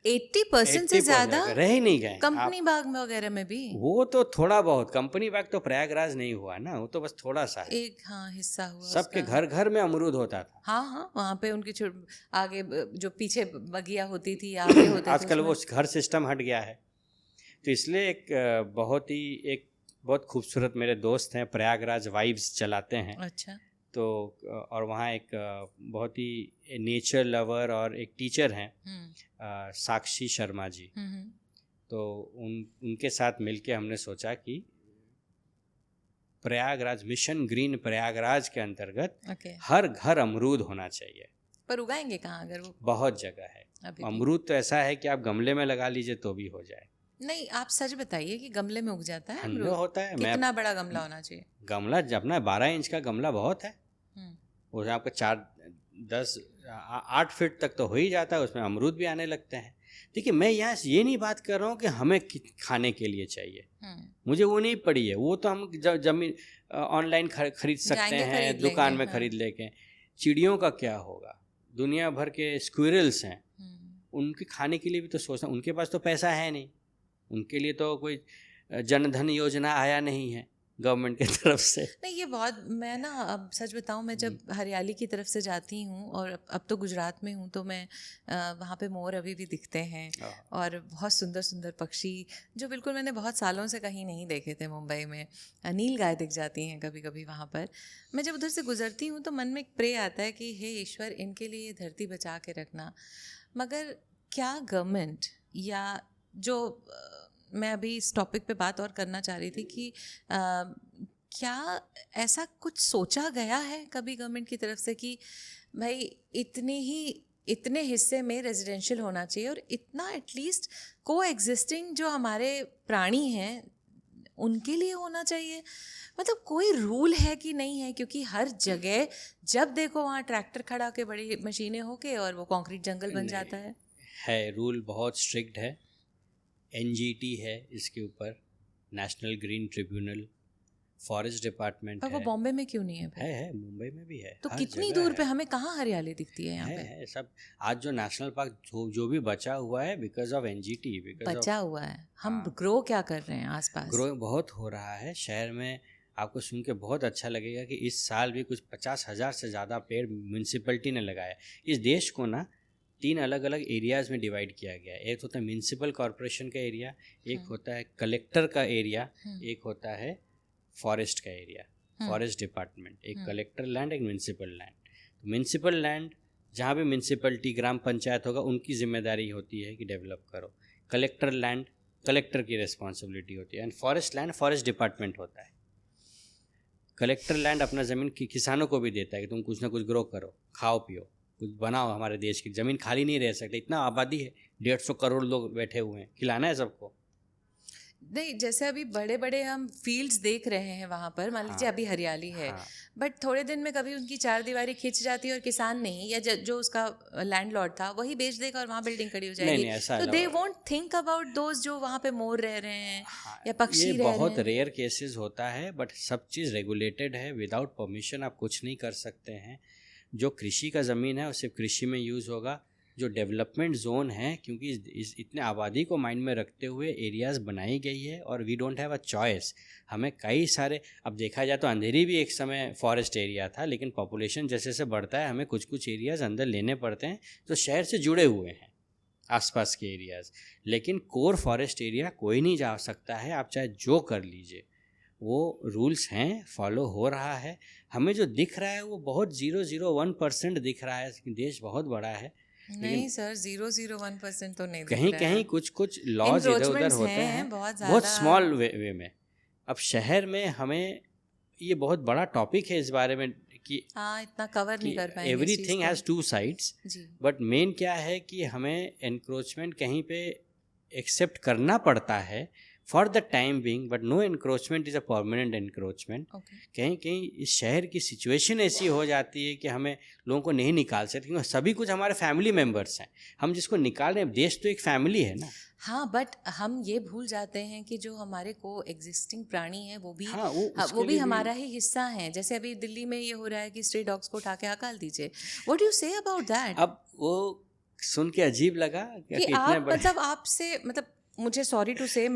80% से ज़्यादा
रह ही नहीं गए।
कंपनी बाग में वगैरह में भी
वो तो थोड़ा बहुत, कंपनी बाग तो प्रयागराज नहीं हुआ ना, वो तो बस थोड़ा सा है,
एक हिस्सा हुआ।
सबके घर घर में अमरूद होता था।
हाँ, वहाँ पे उनकी आगे जो पीछे बगिया होती थी, आगे होते
आजकल वो घर सिस्टम हट गया है, तो इसलिए एक बहुत खूबसूरत मेरे दोस्त हैं, प्रयागराज वाइब्स चलाते हैं।
अच्छा।
तो और वहाँ एक बहुत ही नेचर लवर और एक टीचर हैं साक्षी शर्मा जी। तो उनके साथ मिलके हमने सोचा कि प्रयागराज मिशन ग्रीन प्रयागराज के अंतर्गत हर घर अमरूद होना चाहिए।
पर उगाएंगे कहाँ? अगर वो
बहुत जगह है अमरूद, तो ऐसा है कि आप गमले में लगा लीजिए तो भी हो जाए।
नहीं, आप सच बताइए कि गमले में उग जाता है?
अमरूद होता है।
कितना बड़ा गमला होना चाहिए?
गमला जब ना 12 इंच का गमला बहुत है, वो आपका 4, 10, 8 फीट तक तो हो ही जाता है, उसमें अमरूद भी आने लगते हैं। देखिए, मैं यहाँ ये नहीं बात कर रहा हूँ कि हमें खाने के लिए चाहिए, मुझे वो नहीं पड़ी है, वो तो हम जमीन ऑनलाइन खरीद सकते हैं, दुकान में खरीद लेके। चिड़ियों का क्या होगा? दुनिया भर के स्क्विरल्स हैं, उनके खाने के लिए भी तो सोचना, उनके पास तो पैसा है नहीं, उनके लिए तो कोई जनधन योजना आया नहीं है गवर्नमेंट की तरफ से।
नहीं, ये बहुत, मैं ना अब सच बताऊं, मैं जब हरियाली की तरफ से जाती हूँ, और अब तो गुजरात में हूँ, तो मैं वहाँ पे मोर अभी भी दिखते हैं, और बहुत सुंदर सुंदर पक्षी जो बिल्कुल मैंने बहुत सालों से कहीं नहीं देखे थे। मुंबई में नील गाय दिख जाती हैं कभी कभी वहाँ पर। मैं जब उधर से गुजरती हूँ तो मन में एक प्रे आता है कि हे ईश्वर, इनके लिए ये धरती बचा के रखना। मगर क्या गवर्नमेंट, या जो मैं अभी इस टॉपिक पे बात और करना चाह रही थी कि क्या ऐसा कुछ सोचा गया है कभी गवर्नमेंट की तरफ से कि भाई इतने हिस्से में रेजिडेंशियल होना चाहिए, और इतना एटलीस्ट को एग्जिस्टिंग जो हमारे प्राणी हैं उनके लिए होना चाहिए? मतलब कोई रूल है कि नहीं है? क्योंकि हर जगह जब देखो वहाँ ट्रैक्टर खड़ा होके बड़ी मशीनें होके और वो कंक्रीट जंगल बन जाता है।
रूल बहुत स्ट्रिक्ट है। एनजीटी है इसके ऊपर, national green tribunal, forest department
पर वो
है।
बॉम्बे में क्यों नहीं है फिर?
है मुंबई में भी है।
तो
हर
कितनी
जगह
दूर
है।
पे हमें कहाँ हरियाली दिखती है यहाँ पे?
है सब। आज जो नेशनल पार्क जो भी बचा हुआ है बिकॉज ऑफ एनजीटी, बिकॉज
बचा हुआ है। हम
हाँ।
ग्रो क्या कर रहे हैं आसपास?
ग्रो बहुत हो रहा है शहर में। आपको सुन के बहुत अच्छा लगेगा कि इस साल भी कुछ 50,000 से ज़्यादा पेड़ म्यूनसिपलिटी ने लगाया। इस देश को ना 3 अलग अलग एरियाज़ में डिवाइड किया गया है। एक होता है म्यूनसिपल कॉरपोरेशन का एरिया, एक होता है कलेक्टर का एरिया, एक होता है फॉरेस्ट का एरिया, फॉरेस्ट डिपार्टमेंट। एक कलेक्टर लैंड, एक म्यूनसिपल लैंड। तो म्यूनसिपल लैंड जहाँ भी म्यूनसिपलिटी ग्राम पंचायत होगा उनकी जिम्मेदारी होती है कि डेवलप करो। कलेक्टर लैंड कलेक्टर की रिस्पॉन्सिबिलिटी होती है। And forest land forest department होता है। कलेक्टर लैंड अपना ज़मीन किसानों को भी देता है कि तुम कुछ ना कुछ ग्रो करो, खाओ पियो, कुछ बनाओ। हमारे देश की ज़मीन खाली नहीं रह सकती। इतना आबादी है, 150 करोड़ लोग बैठे हुए हैं, खिलाना है सबको।
नहीं, जैसे अभी बड़े बड़े हम फील्ड्स देख रहे हैं वहाँ पर, मान लीजिए अभी हरियाली है, बट थोड़े दिन में कभी उनकी चारदीवारी खिंच जाती है और किसान नहीं, या जो उसका लैंडलॉर्ड था वही बेच देगा और वहाँ बिल्डिंग खड़ी हो जाएगी।
नहीं, ऐसा
तो they won't think about those जो वहाँ पे मोर रह रहे हैं या पक्षी
ये
रह रहे हैं।
बहुत रेयर केसेस होता है, बट सब चीज़ रेगुलेटेड है। विदाउट परमिशन आप कुछ नहीं कर सकते हैं। जो कृषि का ज़मीन है वो सिर्फ कृषि में यूज़ होगा। जो डेवलपमेंट जोन है, क्योंकि इस इतने आबादी को माइंड में रखते हुए एरियाज़ बनाई गई है और we don't have a choice. हमें कई सारे, अब देखा जाए तो अंधेरी भी एक समय फॉरेस्ट एरिया था, लेकिन पॉपुलेशन जैसे जैसे बढ़ता है हमें कुछ कुछ एरियाज़ अंदर लेने पड़ते हैं जो शहर से जुड़े हुए हैं, आसपास के एरियाज़। लेकिन कोर फॉरेस्ट एरिया कोई नहीं जा सकता है। आप चाहे जो कर लीजिए, वो रूल्स हैं, फॉलो हो रहा है। हमें जो दिख रहा है वो बहुत 0.01% दिख रहा है। देश बहुत बड़ा है।
नहीं सर, 0.01% तो नहीं दिख
कहीं
रहा
कहीं
है।
कुछ लॉज इधर उधर होते हैं बहुत स्मॉल वे में। अब शहर में हमें ये बहुत बड़ा टॉपिक है इस बारे में कि
इतना कवर नहीं कर पाएंगे।
Everything has 2 sides, but main क्या है कि हमें एनक्रोचमेंट कहीं पे एक्सेप्ट करना पड़ता है for the time being, but no encroachment is a permanent encroachment. कहीं कहीं इस शहर की सिचुएशन ऐसी हो जाती है कि हमें लोगों को नहीं निकाल सकते, क्योंकि सभी कुछ हमारे फैमिली मेम्बर्स हैं। हम जिसको निकाल रहे हैं, देश तो एक फैमिली है ना।
हाँ, बट हम ये भूल जाते हैं कि जो हमारे को एग्जिस्टिंग प्राणी है वो भी वो भी हमारा ही हिस्सा है। जैसे अभी दिल्ली में ये हो रहा है कि स्ट्रे डॉग्स को उठा के हकाल दीजिए। What do you say about that?
अब वो सुन के अजीब लगा
कि आप मतलब आपसे, मतलब मुझे सॉरी टू से